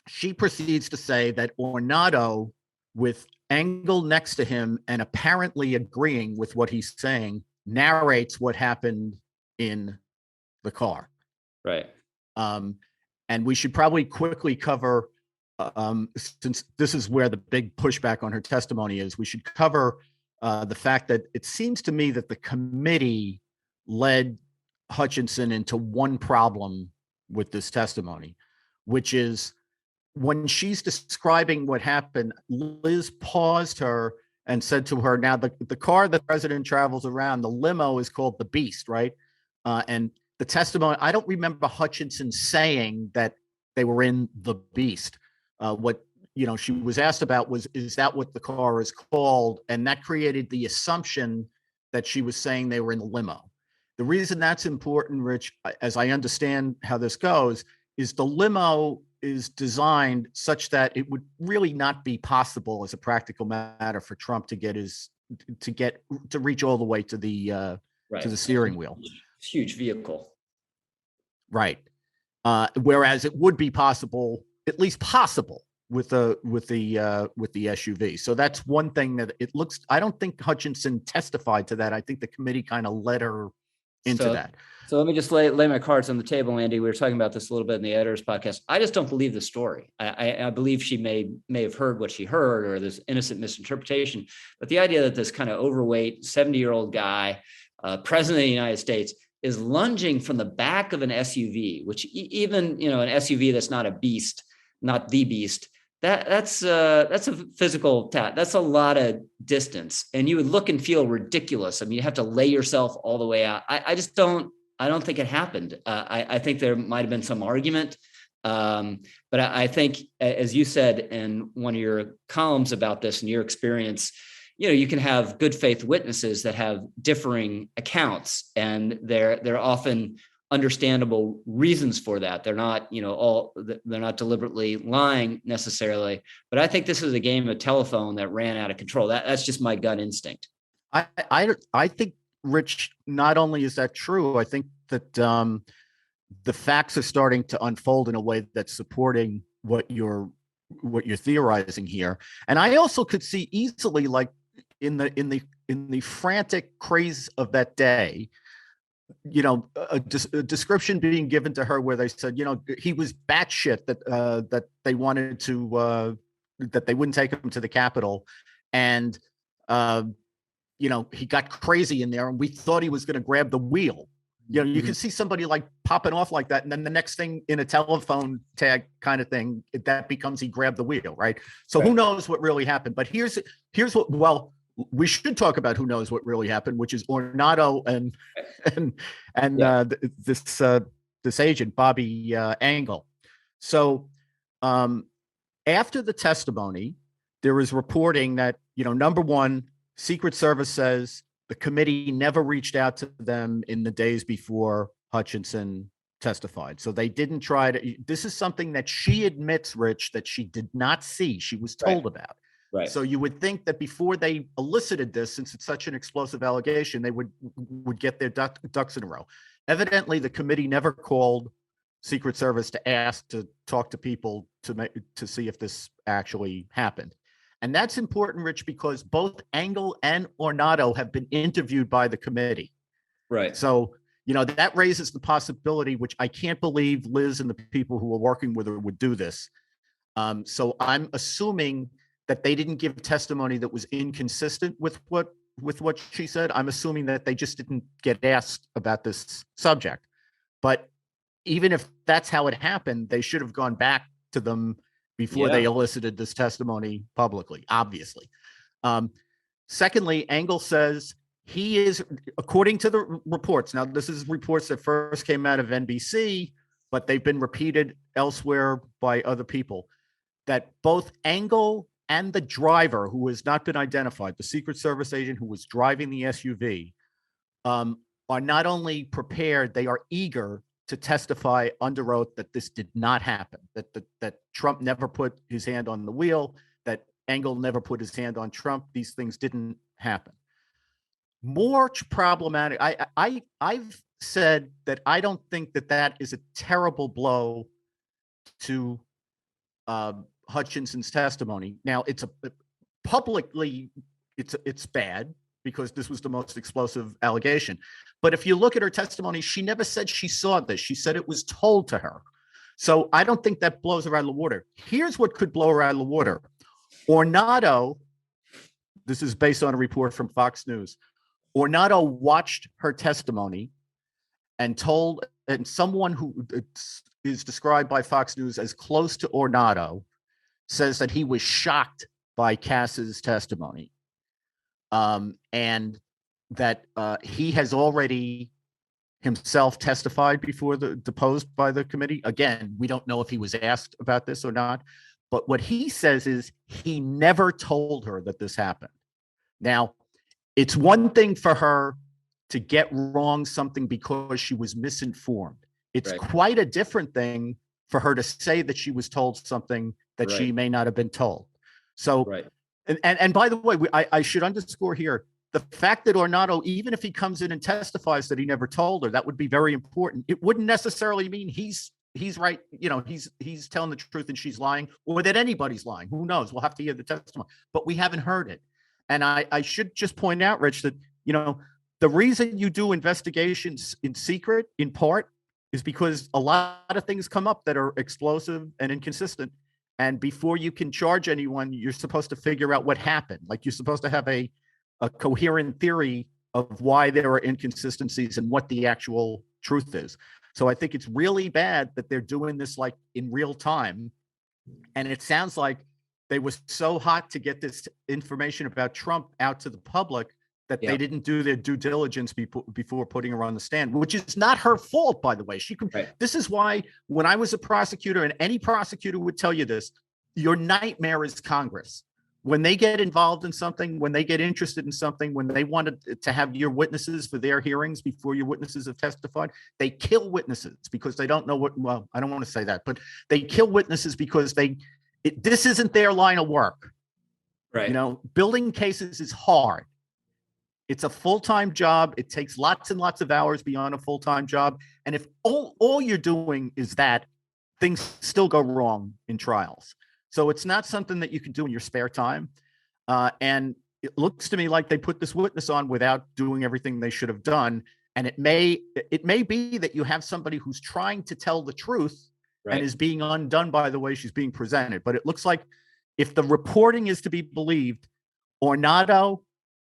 she proceeds to say that Ornato, with Engel next to him and apparently agreeing with what he's saying, narrates what happened in the car. Right. And we should probably quickly cover, since this is where the big pushback on her testimony is, we should cover the fact that it seems to me that the committee led Hutchinson into one problem with this testimony, which is when she's describing what happened, Liz paused her and said to her, now the car the president travels around, the limo, is called the Beast, right? And the testimony, I don't remember Hutchinson saying that they were in the Beast. What she was asked about was, is that what the car is called? And that created the assumption that she was saying they were in the limo. The reason that's important, Rich, as I understand how this goes, is the limo is designed such that it would really not be possible as a practical matter for Trump to reach all the way to the steering wheel. Huge vehicle. Right. Whereas it would be possible, at least possible, with the SUV. So that's one thing that it looks. I don't think Hutchinson testified to that. I think the committee kind of led her into that. So let me just lay my cards on the table, Andy. We were talking about this a little bit in the editor's podcast. I just don't believe the story. I believe she may have heard what she heard, or this innocent misinterpretation. But the idea that this kind of overweight 70-year-old guy, president of the United States, is lunging from the back of an SUV, which even an SUV that's not a beast, not the Beast, that's a physical task. That's a lot of distance, and you would look and feel ridiculous. I mean, you have to lay yourself all the way out. I just don't. I don't think it happened. I think there might have been some argument, but I think, as you said in one of your columns about this and your experience, you can have good faith witnesses that have differing accounts, and they're often understandable reasons for that. They're not, they're not deliberately lying necessarily, but I think this is a game of telephone that ran out of control. That's just my gut instinct. I think, Rich, not only is that true, I think that the facts are starting to unfold in a way that's supporting what you're theorizing here. And I also could see easily, like in the frantic craze of that day, a description being given to her where they said, he was batshit, that they wanted to that they wouldn't take him to the Capitol, and he got crazy in there, and we thought he was going to grab the wheel. You can see somebody like popping off like that, and then the next thing in a telephone tag kind of thing, that becomes he grabbed the wheel, right? So Who knows what really happened? But here's what. Well, we should talk about who knows what really happened, which is Ornato and this agent Bobby Engel. So after the testimony, there is reporting that number one, Secret Service says the committee never reached out to them in the days before Hutchinson testified. So they didn't try to. This is something that she admits, Rich, that she did not see. She was told about. Right. So you would think that before they elicited this, since it's such an explosive allegation, they would get their ducks in a row. Evidently, the committee never called Secret Service to ask to talk to people to see if this actually happened. And that's important, Rich, because both Engel and Ornato have been interviewed by the committee. Right. So, that raises the possibility, which I can't believe Liz and the people who are working with her would do this. So I'm assuming that they didn't give testimony that was inconsistent with what she said. I'm assuming that they just didn't get asked about this subject. But even if that's how it happened, they should have gone back to them before they elicited this testimony publicly, obviously. Secondly, Engel says he is, according to the reports, now this is reports that first came out of NBC, but they've been repeated elsewhere by other people, that both Engel and the driver, who has not been identified, the Secret Service agent who was driving the SUV, are not only prepared, they are eager to testify under oath that this did not happen, that Trump never put his hand on the wheel, that Engel never put his hand on Trump. These things didn't happen. More problematic. I've said that I don't think that is a terrible blow to Hutchinson's testimony. Now, publicly, it's bad because this was the most explosive allegation. But if you look at her testimony, she never said she saw this. She said it was told to her. So I don't think that blows her out of the water. Here's what could blow her out of the water. Ornato, this is based on a report from Fox News. Ornato watched her testimony and someone who is described by Fox News as close to Ornato says that he was shocked by Cass's testimony, and that he has already himself testified before deposed by the committee. Again, we don't know if he was asked about this or not, but what he says is he never told her that this happened. Now, it's one thing for her to get wrong something because she was misinformed. It's quite a different thing for her to say that she was told something that she may not have been told. So, and by the way, I should underscore here, the fact that Ornato, even if he comes in and testifies that he never told her, that would be very important. It wouldn't necessarily mean he's right. You know, he's telling the truth and she's lying, or that anybody's lying. Who knows? We'll have to hear the testimony, but we haven't heard it. And I should just point out, Rich, that, you know, the reason you do investigations in secret, in part, is because a lot of things come up that are explosive and inconsistent. And before you can charge anyone, you're supposed to figure out what happened. Like, you're supposed to have a coherent theory of why there are inconsistencies and what the actual truth is. So I think it's really bad that they're doing this like in real time. And it sounds like they were so hot to get this information about Trump out to the public that they didn't do their due diligence before putting her on the stand, which is not her fault, by the way. This is why, when I was a prosecutor, and any prosecutor would tell you this, your nightmare is Congress. When they get involved in something, when they get interested in something, when they wanted to have your witnesses for their hearings before your witnesses have testified, they kill witnesses because they don't know well, I don't want to say that, but they kill witnesses because this isn't their line of work. Right. You know, building cases is hard. It's a full-time job. It takes lots and lots of hours beyond a full-time job. And if all you're doing is that, things still go wrong in trials. So it's not something that you can do in your spare time. And it looks to me like they put this witness on without doing everything they should have done. And it may be that you have somebody who's trying to tell the truth and is being undone by the way she's being presented. But it looks like, if the reporting is to be believed, Ornato,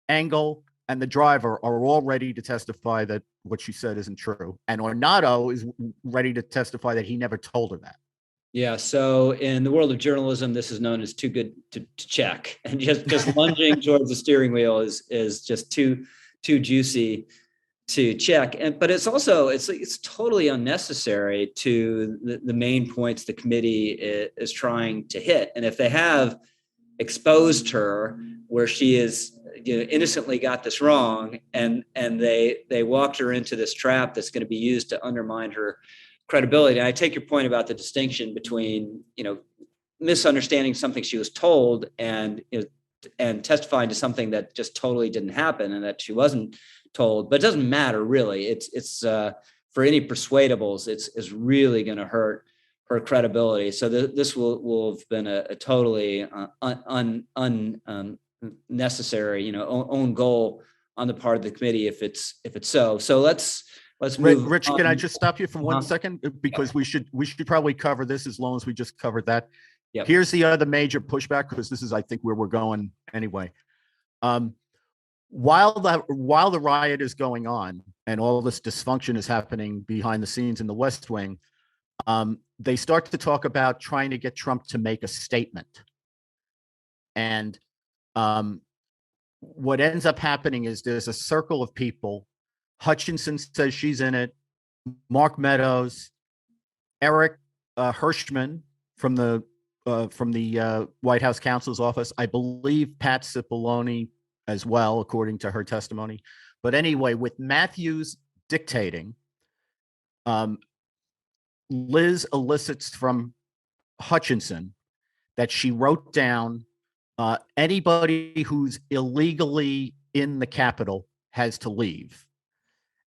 Engel, and the driver are all ready to testify that what she said isn't true. And Ornato is ready to testify that he never told her that. Yeah. So in the world of journalism, this is known as too good to check. And just lunging towards the steering wheel is just too juicy to check. But it's also, it's totally unnecessary to the main points the committee is trying to hit. And if they have exposed her where she is, innocently got this wrong, and they walked her into this trap that's going to be used to undermine her credibility. And I take your point about the distinction between, misunderstanding something she was told and testifying to something that just totally didn't happen and that she wasn't told. But it doesn't matter, really. It's for any persuadables, it's really going to hurt her credibility. So this will have been a totally unnecessary, own goal on the part of the committee if it's so. So let's move. Rich, can I just stop you for 1 second, because we should probably cover this as long as we just covered that. Yep. Here's the other major pushback, because this is, I think, where we're going anyway. While the riot is going on and all this dysfunction is happening behind the scenes in the West Wing, they start to talk about trying to get Trump to make a statement. And what ends up happening is there's a circle of people. Hutchinson says she's in it. Mark Meadows, Eric Hirschman from the White House counsel's office. I believe Pat Cipollone as well, according to her testimony. But anyway, with Matthews dictating, Liz elicits from Hutchinson that she wrote down anybody who's illegally in the Capitol has to leave.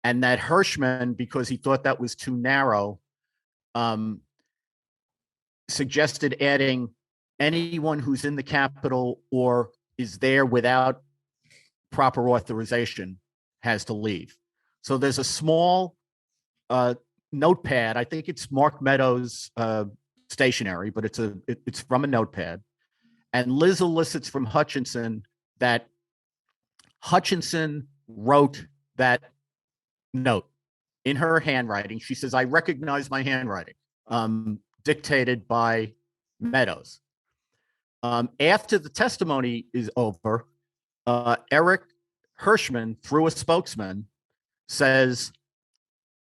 And that Hirschman, because he thought that was too narrow, suggested adding anyone who's in the Capitol or is there without proper authorization has to leave. So there's a small notepad. I think it's Mark Meadows stationery, but it's from a notepad. And Liz elicits from Hutchinson that Hutchinson wrote that note in her handwriting. She says, I recognize my handwriting, dictated by Meadows. After the testimony is over, Eric Hirschman, through a spokesman, says,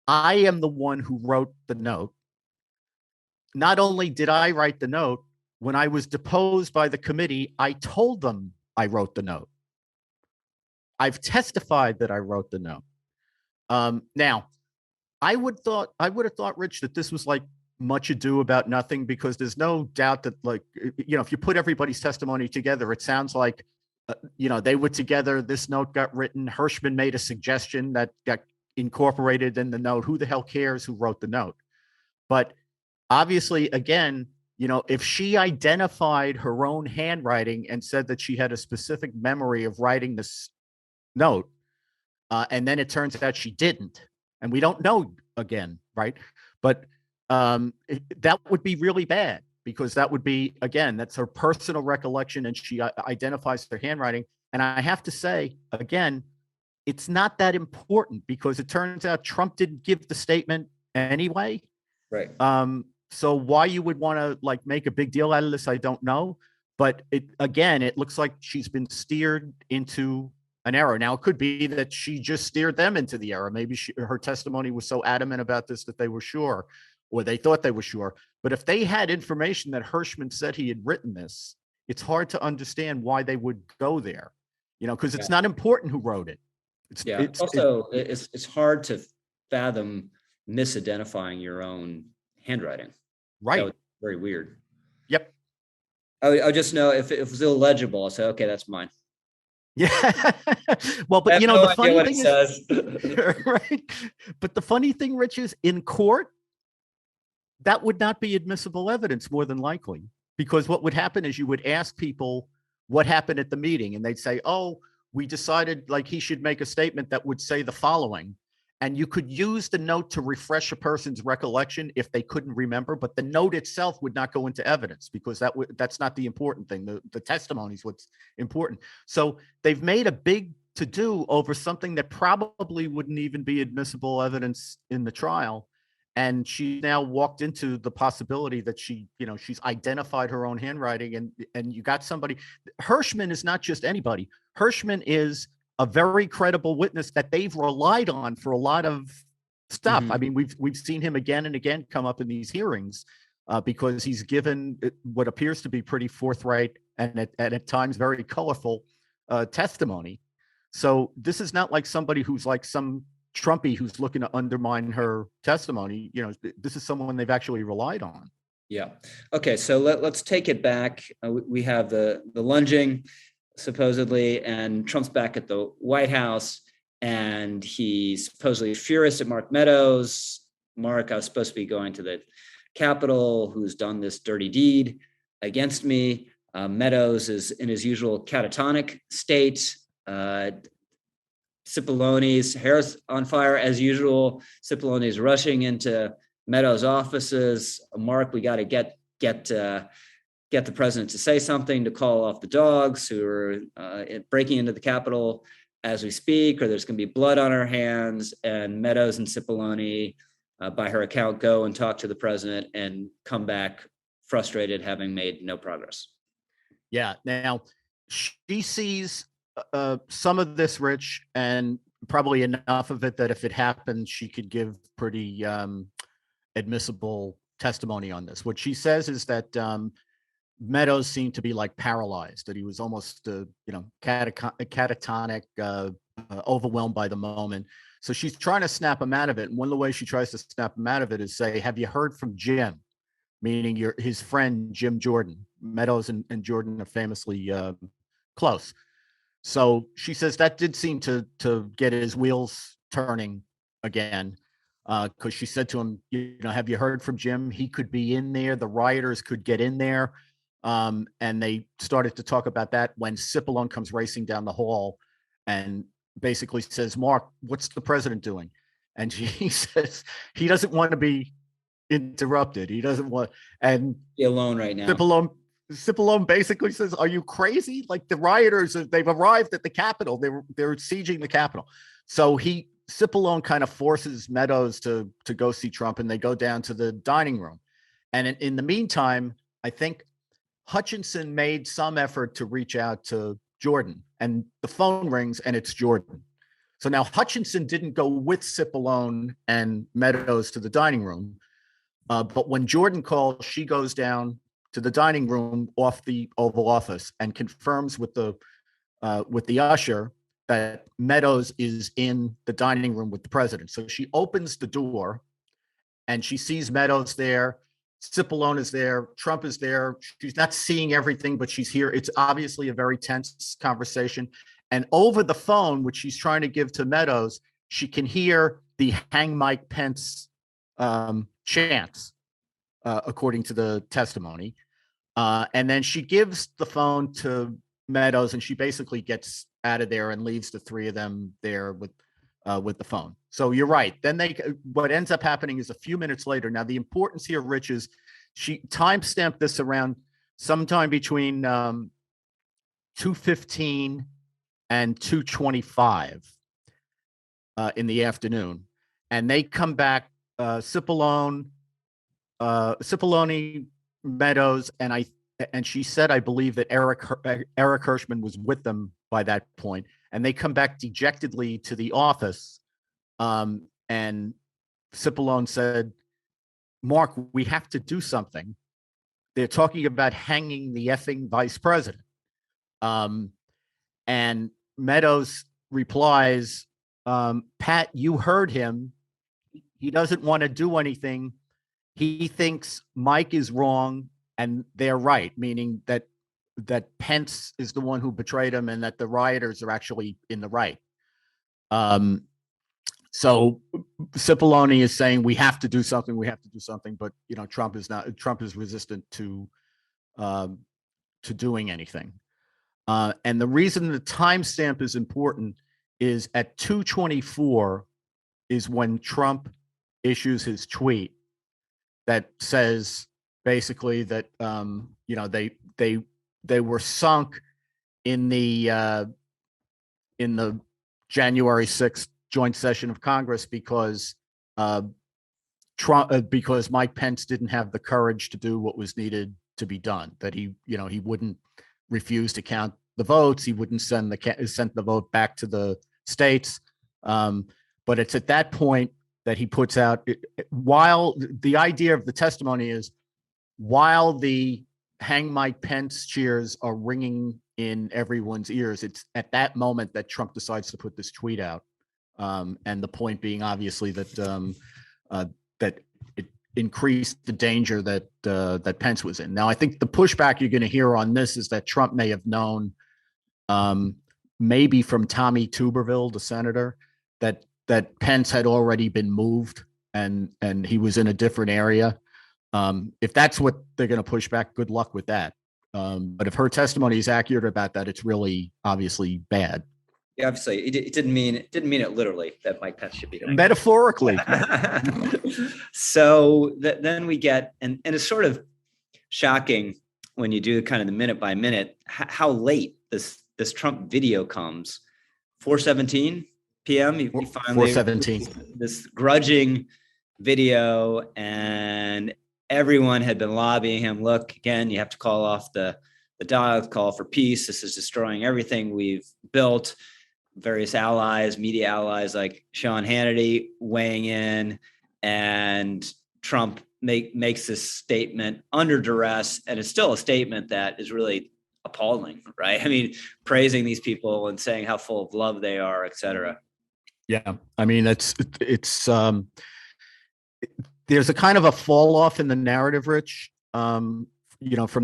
I am the one who wrote the note. Not only did I write the note, when I was deposed by the committee, I told them I wrote the note. I've testified that I wrote the note. Now, I would have thought, Rich, that this was like much ado about nothing, because there's no doubt that, like, if you put everybody's testimony together, it sounds like, they were together. This note got written. Hirschman made a suggestion that got incorporated in the note. Who the hell cares who wrote the note? But obviously, again, if she identified her own handwriting and said that she had a specific memory of writing this note, and then it turns out she didn't, and we don't know again, right? But that would be really bad, because that would be, again, that's her personal recollection, and she identifies her handwriting. And I have to say, again, it's not that important, because it turns out Trump didn't give the statement anyway. Right. So why you would want to make a big deal out of this, I don't know. But it looks like she's been steered into an error. Now, it could be that she just steered them into the error. Maybe her testimony was so adamant about this that they were sure, or they thought they were sure. But if they had information that Hirschman said he had written this, it's hard to understand why they would go there, because it's not important who wrote it. It's hard to fathom misidentifying your own handwriting. Right. Very weird. Yep. I just know if it was illegible, I'll say, okay, that's mine. Yeah. Well, but the funny thing is, right. But the funny thing, Rich, is in court, that would not be admissible evidence, more than likely, because what would happen is you would ask people what happened at the meeting, and they'd say, oh, we decided he should make a statement that would say the following. And you could use the note to refresh a person's recollection if they couldn't remember, but the note itself would not go into evidence, because that's not the important thing. The testimony is what's important. So they've made a big to-do over something that probably wouldn't even be admissible evidence in the trial. And she now walked into the possibility that she's identified her own handwriting, and you got somebody. Hirschman is not just anybody. Hirschman is a very credible witness that they've relied on for a lot of stuff. Mm-hmm. I mean, we've seen him again and again come up in these hearings because he's given what appears to be pretty forthright and at times very colorful testimony. So this is not like somebody who's like some Trumpy who's looking to undermine her testimony. This is someone they've actually relied on. Yeah. Okay. So let's take it back. We have the lunging, supposedly, and Trump's back at the White House, and he's supposedly furious at Mark Meadows. Mark, I was supposed to be going to the Capitol, who's done this dirty deed against me. Meadows is in his usual catatonic state. Cipollone's hair's on fire as usual. Cipollone's rushing into Meadows' offices. Mark, we got to get the president to say something, to call off the dogs who are breaking into the Capitol as we speak, or there's going to be blood on our hands. And Meadows and Cipollone, by her account, go and talk to the president and come back frustrated, having made no progress. Yeah. Now, she sees some of this, Rich, and probably enough of it that if it happens, she could give pretty admissible testimony on this. What she says is that Meadows seemed to be like paralyzed, that he was almost, catatonic, overwhelmed by the moment. So she's trying to snap him out of it. And one of the ways she tries to snap him out of it is say, have you heard from Jim? Meaning his friend, Jim Jordan. Meadows and Jordan are famously close. So she says that did seem to get his wheels turning again. Because she said to him, have you heard from Jim? He could be in there. The rioters could get in there. And they started to talk about that when Cipollone comes racing down the hall and basically says, Mark, what's the president doing? And he says he doesn't want to be interrupted. He doesn't want, and be alone right now. Cipollone basically says, are you crazy? Like, the rioters, they've arrived at the Capitol. They're sieging the Capitol. So Cipollone kind of forces Meadows to go see Trump, and they go down to the dining room. And in the meantime, I think Hutchinson made some effort to reach out to Jordan, and the phone rings and it's Jordan. So now Hutchinson didn't go with Cipollone and Meadows to the dining room. But when Jordan calls, she goes down to the dining room off the Oval Office and confirms with the usher that Meadows is in the dining room with the president. So she opens the door and she sees Meadows there. Cipollone is there. Trump is there. She's not seeing everything, but she's here. It's obviously a very tense conversation. And over the phone, which she's trying to give to Meadows, she can hear the hang Mike Pence chants, according to the testimony. And then she gives the phone to Meadows, and she basically gets out of there and leaves the three of them there with the phone. So you're right. Then what ends up happening is a few minutes later. Now, the importance here, Rich, is she timestamped this around sometime between 2:15 and 2:25 in the afternoon. And they come back, Cipollone, Meadows, and she said, I believe that Eric Hirschman was with them by that point. And they come back dejectedly to the office. And Cipollone said, Mark, we have to do something. They're talking about hanging the effing vice president. And Meadows replies, Pat, you heard him. He doesn't want to do anything. He thinks Mike is wrong and they're right, meaning that Pence is the one who betrayed him and that the rioters are actually in the right. So Cipollone is saying we have to do something. We have to do something, but Trump is resistant to doing anything. And the reason the timestamp is important is at 2:24 is when Trump issues his tweet that says basically that they were sunk in the January 6th joint session of Congress because because Mike Pence didn't have the courage to do what was needed to be done. That he wouldn't refuse to count the votes. He wouldn't send the vote back to the states. But it's at that point that he puts out, while the idea of the testimony is, while the hang Mike Pence cheers are ringing in everyone's ears, it's at that moment that Trump decides to put this tweet out. And the point being, obviously, that that it increased the danger that Pence was in. Now, I think the pushback you're going to hear on this is that Trump may have known, maybe from Tommy Tuberville, the senator, that Pence had already been moved and he was in a different area. If that's what they're going to push back, good luck with that. But if her testimony is accurate about that, it's really obviously bad. Yeah, obviously, it didn't mean it literally that Mike Pence should be doing metaphorically. So then we get, and it's sort of shocking when you do kind of the minute by minute how late this Trump video comes. 4:17 p.m. You finally 4:17. This grudging video, and everyone had been lobbying him. Look, again, you have to call off the dialogue, call for peace. This is destroying everything we've built. Various allies, media allies like Sean Hannity weighing in, and Trump makes this statement under duress, and it's still a statement that is really appalling, right? I mean, praising these people and saying how full of love they are, et cetera. Yeah, I mean, there's a kind of a fall off in the narrative, Rich. From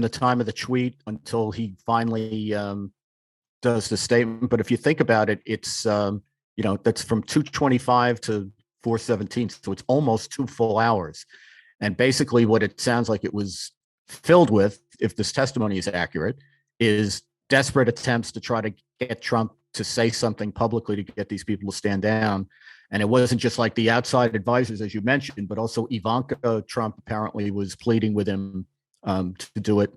the time of the tweet until he finally does the statement. But if you think about it, it's that's from 2:25 to 4:17, so it's almost 2 full hours. And basically, what it sounds like it was filled with, if this testimony is accurate, is desperate attempts to try to get Trump to say something publicly to get these people to stand down. And it wasn't just like the outside advisors, as you mentioned, but also Ivanka Trump apparently was pleading with him to do it.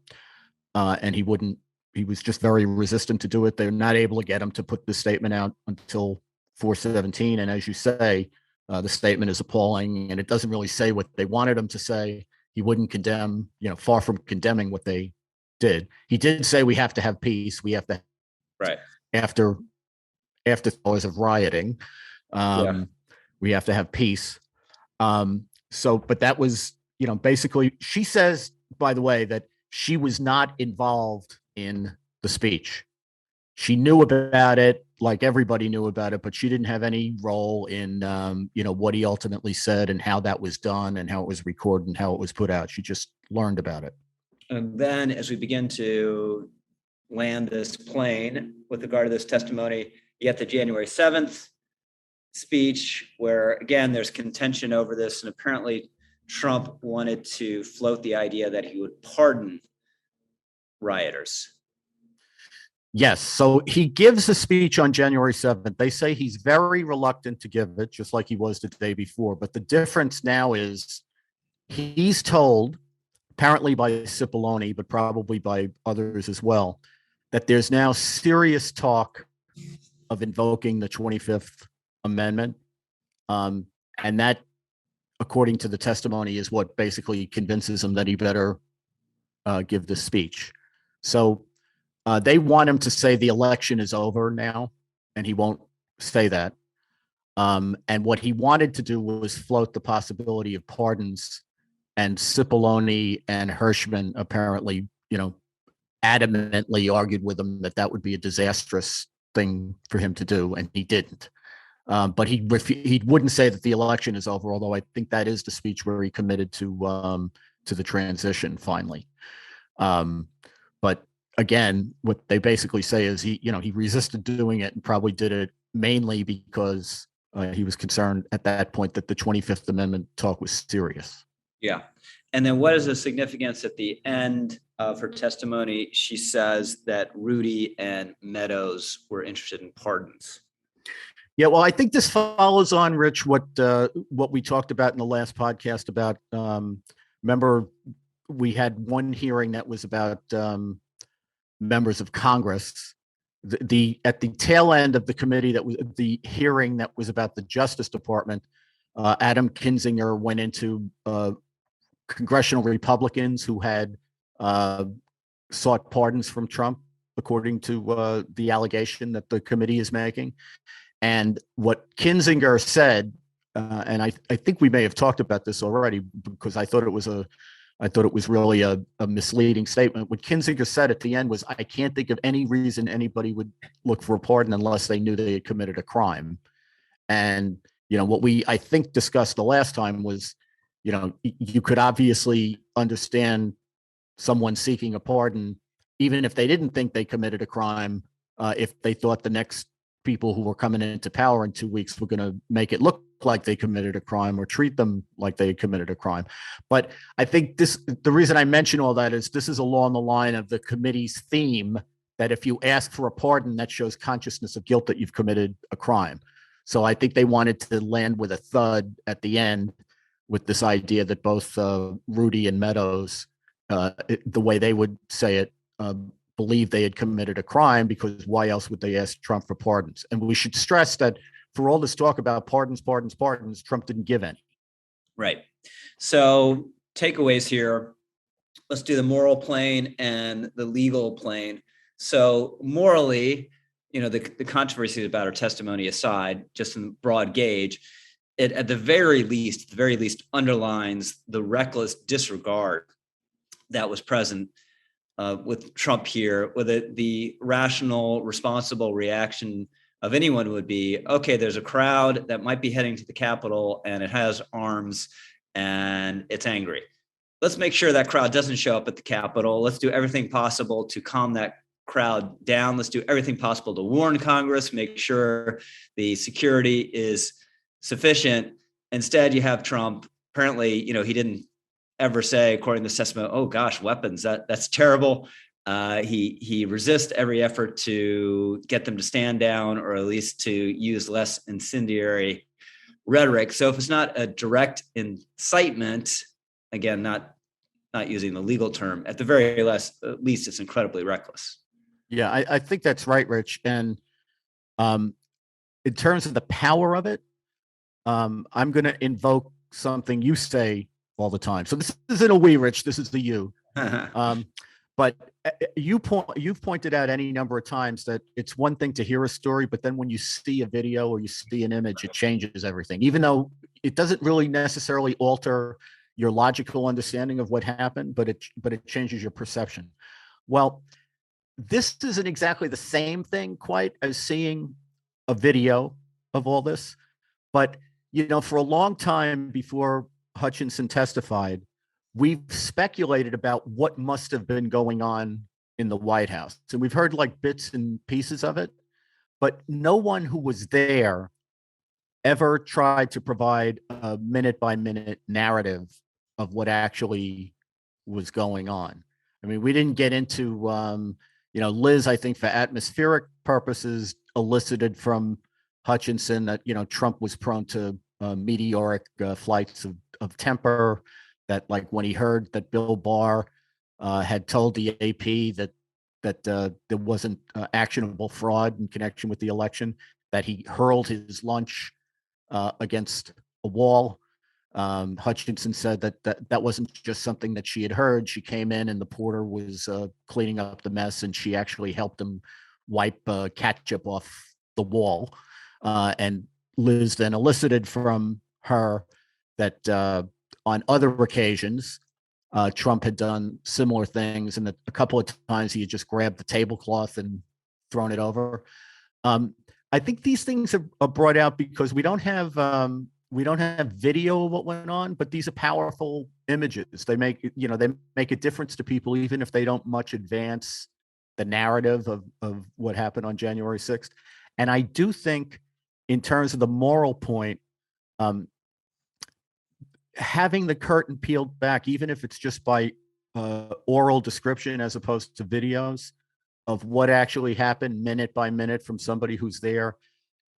And he wouldn't, he was just very resistant to do it. They're not able to get him to put the statement out until 4:17. And as you say, the statement is appalling, and it doesn't really say what they wanted him to say. He wouldn't condemn, far from condemning what they did. He did say we have to have peace. We have to, right after hours of rioting, we have to have peace. But that was, basically, she says, by the way, that she was not involved in the speech. She knew about it, like everybody knew about it, but she didn't have any role in, what he ultimately said and how that was done and how it was recorded and how it was put out. She just learned about it. And then as we begin to land this plane with regard to this testimony, you get the January 7th speech where, again, there's contention over this. And apparently Trump wanted to float the idea that he would pardon rioters. Yes. So he gives a speech on January 7th. They say he's very reluctant to give it, just like he was the day before. But the difference now is he's told, apparently by Cipollone, but probably by others as well, that there's now serious talk of invoking the 25th Amendment. And that, according to the testimony, is what basically convinces him that he better give this speech. So they want him to say the election is over now, and he won't say that. And what he wanted to do was float the possibility of pardons, and Cipollone and Hirschman apparently, adamantly argued with him that that would be a disastrous thing for him to do, and he didn't. But he wouldn't say that the election is over, although I think that is the speech where he committed to the transition finally. But again, what they basically say is he resisted doing it and probably did it mainly because he was concerned at that point that the 25th Amendment talk was serious. Yeah. And then what is the significance at the end of her testimony? She says that Rudy and Meadows were interested in pardons. Yeah, well, I think this follows on, Rich, what we talked about in the last podcast about, remember, we had one hearing that was about members of Congress. At the tail end of the committee, that was the hearing that was about the Justice Department, Adam Kinzinger went into congressional Republicans who had sought pardons from Trump, according to the allegation that the committee is making. And what Kinzinger said, and I think we may have talked about this already, because I thought it was really a misleading statement. What Kinzinger said at the end was, I can't think of any reason anybody would look for a pardon unless they knew they had committed a crime. And, what we, I think, discussed the last time was, you could obviously understand someone seeking a pardon, even if they didn't think they committed a crime, if they thought the next people who were coming into power in 2 weeks were going to make it look like they committed a crime or treat them like they committed a crime. But I think the reason I mention all that is this is along the line of the committee's theme that if you ask for a pardon, that shows consciousness of guilt that you've committed a crime. So I think they wanted to land with a thud at the end with this idea that both Rudy and Meadows, the way they would say it, believed they had committed a crime, because why else would they ask Trump for pardons? And we should stress that for all this talk about pardons, Trump didn't give any. Right. So takeaways here. Let's do the moral plane and the legal plane. So morally, the controversies about her testimony aside, just in broad gauge, it at the very least underlines the reckless disregard that was present with Trump here, with the rational, responsible reaction of anyone would be, okay, there's a crowd that might be heading to the Capitol and it has arms and it's angry. Let's make sure that crowd doesn't show up at the Capitol. Let's do everything possible to calm that crowd down. Let's do everything possible to warn Congress, make sure the security is sufficient. Instead, you have Trump. Apparently, he didn't ever say, according to the assessment, oh gosh, weapons, that's terrible. He resists every effort to get them to stand down, or at least to use less incendiary rhetoric. So if it's not a direct incitement, again, not using the legal term, at the very least, it's incredibly reckless. Yeah, I think that's right, Rich. And in terms of the power of it, I'm going to invoke something you say all the time. So this isn't a we, Rich. This is the you. But you've pointed out any number of times that it's one thing to hear a story, but then when you see a video or you see an image, it changes everything, even though it doesn't really necessarily alter your logical understanding of what happened, but it changes your perception. Well, this isn't exactly the same thing quite as seeing a video of all this, but for a long time before Hutchinson testified, we've speculated about what must have been going on in the White House. And we've heard like bits and pieces of it, but no one who was there ever tried to provide a minute by minute narrative of what actually was going on. I mean, we didn't get into, Liz, I think for atmospheric purposes, elicited from Hutchinson that, Trump was prone to meteoric flights of temper, that like when he heard that Bill Barr had told the AP that there wasn't actionable fraud in connection with the election, that he hurled his lunch against a wall. Hutchinson said that wasn't just something that she had heard. She came in and the porter was cleaning up the mess, and she actually helped him wipe ketchup off the wall. And Liz then elicited from her that on other occasions, Trump had done similar things, and that a couple of times he had just grabbed the tablecloth and thrown it over. I think these things are brought out because we don't have video of what went on, but these are powerful images. They make a difference to people, even if they don't much advance the narrative of what happened on January 6th. And I do think, in terms of the moral point, having the curtain peeled back, even if it's just by oral description as opposed to videos of what actually happened minute by minute from somebody who's there,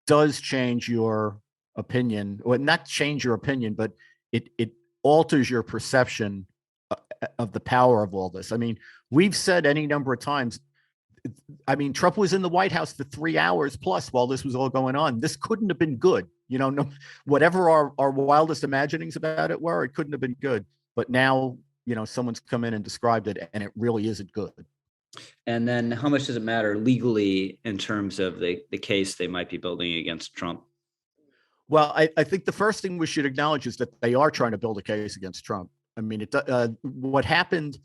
does change your opinion, or not change your opinion, but it alters your perception of the power of all this. I mean, we've said any number of times, Trump was in the White House for 3 hours plus while this was all going on. This couldn't have been good. Whatever our wildest imaginings about it were, it couldn't have been good. But now, someone's come in and described it, and it really isn't good. And then how much does it matter legally in terms of the case they might be building against Trump? Well, I think the first thing we should acknowledge is that they are trying to build a case against Trump. I mean, what happened,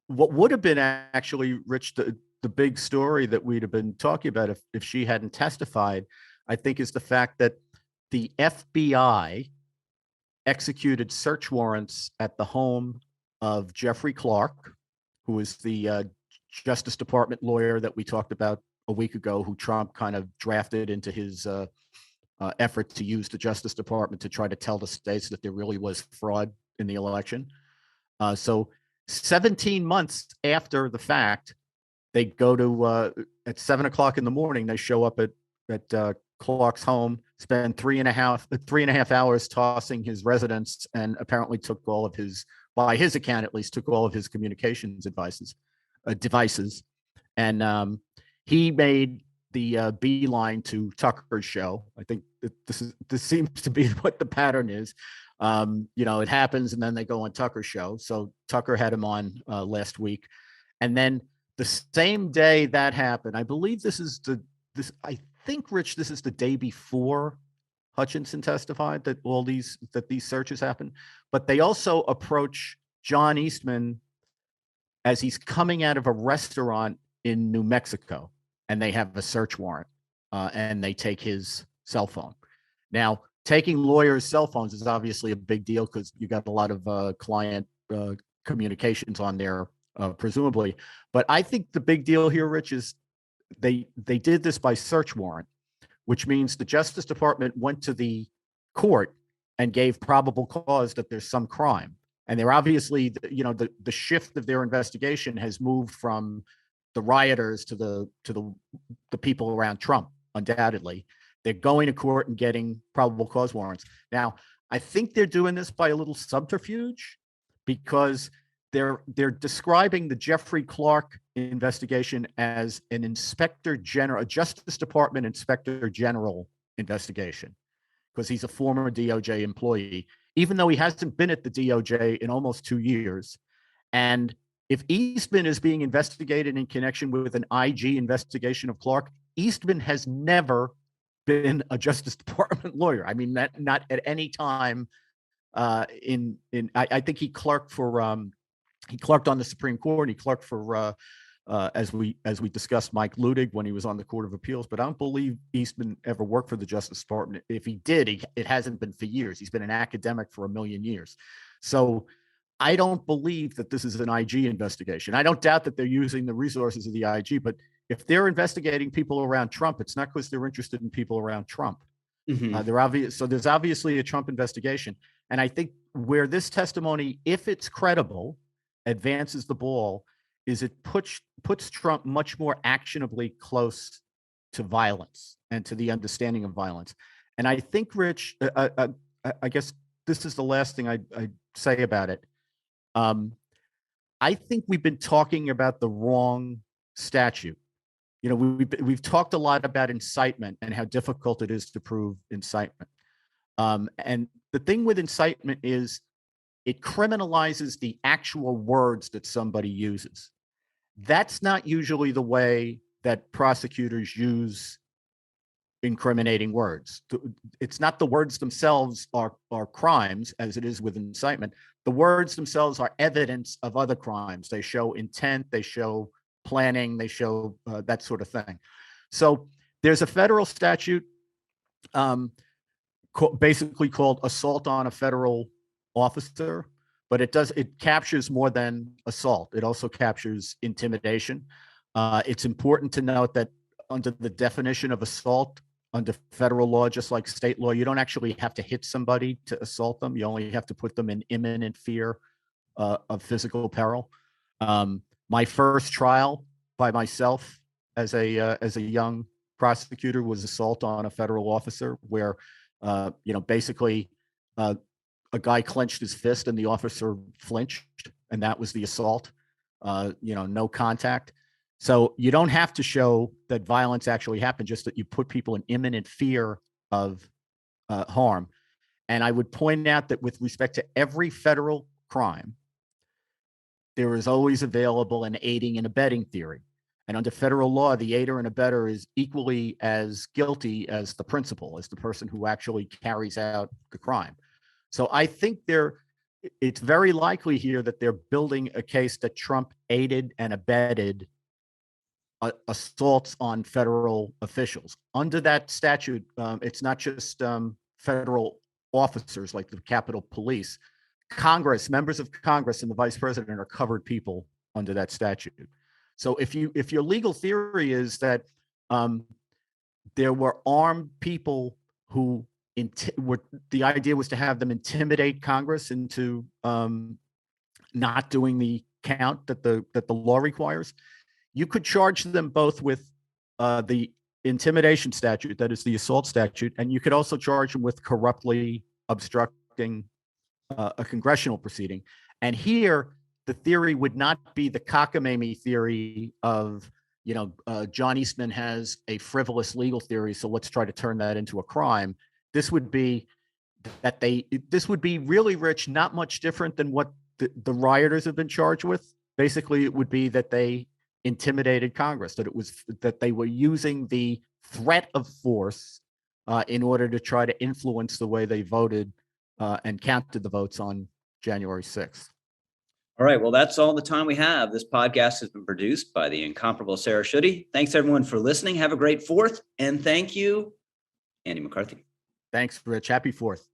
what would have been actually, Rich, the big story that we'd have been talking about if she hadn't testified, I think, is the fact that the FBI executed search warrants at the home of Jeffrey Clark, who was the Justice Department lawyer that we talked about a week ago, who Trump kind of drafted into his effort to use the Justice Department to try to tell the states that there really was fraud in the election. So 17 months after the fact, they go to at 7 o'clock in the morning. They show up at Clark's home, spend 3.5 hours tossing his residence, and apparently took all of his, by his account at least, took all of his communications devices. And he made the beeline to Tucker's show. I think this seems to be what the pattern is. It happens, and then they go on Tucker's show. So Tucker had him on last week, and then the same day that happened, I believe I think, Rich, this is the day before Hutchinson testified that these searches happened, but they also approach John Eastman as he's coming out of a restaurant in New Mexico, and they have a search warrant, and they take his cell phone. Now, taking lawyers' cell phones is obviously a big deal because you got a lot of client communications on there, presumably. But I think the big deal here, Rich, is they did this by search warrant, which means the Justice Department went to the court and gave probable cause that there's some crime. And they're obviously, the shift of their investigation has moved from the rioters to the people around Trump, undoubtedly. They're going to court and getting probable cause warrants. Now, I think they're doing this by a little subterfuge because they're describing the Jeffrey Clark investigation as an inspector general, a Justice Department inspector general investigation, because he's a former DOJ employee, even though he hasn't been at the DOJ in almost 2 years. And if Eastman is being investigated in connection with an IG investigation of Clark, Eastman has never been a Justice Department lawyer. I mean, not at any time. I think he clerked on the Supreme Court. He clerked for, as we discussed, Mike Ludig when he was on the Court of Appeals. But I don't believe Eastman ever worked for the Justice Department. If he did, it hasn't been for years. He's been an academic for a million years. So I don't believe that this is an IG investigation. I don't doubt that they're using the resources of the IG, but if they're investigating people around Trump, it's not because they're interested in people around Trump. Mm-hmm. So there's obviously a Trump investigation. And I think where this testimony, if it's credible, advances the ball, is it puts Trump much more actionably close to violence and to the understanding of violence. And I think, Rich, I guess this is the last thing I'd say about it. I think we've been talking about the wrong statute. We've talked a lot about incitement and how difficult it is to prove incitement. And the thing with incitement is it criminalizes the actual words that somebody uses. That's not usually the way that prosecutors use incriminating words. It's not the words themselves are crimes, as it is with incitement. The words themselves are evidence of other crimes. They show intent, they show planning, they show that sort of thing. So there's a federal statute basically called assault on a federal officer, but it captures more than assault. It also captures intimidation. It's important to note that under the definition of assault, under federal law, just like state law, you don't actually have to hit somebody to assault them. You only have to put them in imminent fear of physical peril. My first trial by myself as a young prosecutor was assault on a federal officer, where basically a guy clenched his fist and the officer flinched, and that was the assault. No contact. So you don't have to show that violence actually happened, just that you put people in imminent fear of harm. And I would point out that with respect to every federal crime, there is always available an aiding and abetting theory. And under federal law, the aider and abetter is equally as guilty as the principal, as the person who actually carries out the crime. So I think it's very likely here that they're building a case that Trump aided and abetted assaults on federal officials. Under that statute, it's not just federal officers like the Capitol Police. Congress, members of Congress, and the vice president are covered people under that statute. So if your legal theory is that there were armed people who the idea was to have them intimidate Congress into not doing the count that the law requires, you could charge them both with the intimidation statute, that is the assault statute, and you could also charge them with corruptly obstructing a congressional proceeding. And here, the theory would not be the cockamamie theory of, John Eastman has a frivolous legal theory, so let's try to turn that into a crime. This would be really, Rich, not much different than what the rioters have been charged with. Basically, it would be that they intimidated Congress, that they were using the threat of force in order to try to influence the way they voted and counted the votes on January 6th. All right. Well, that's all the time we have. This podcast has been produced by the incomparable Sarah Schutte. Thanks, everyone, for listening. Have a great 4th. And thank you, Andy McCarthy. Thanks, Rich. Happy 4th.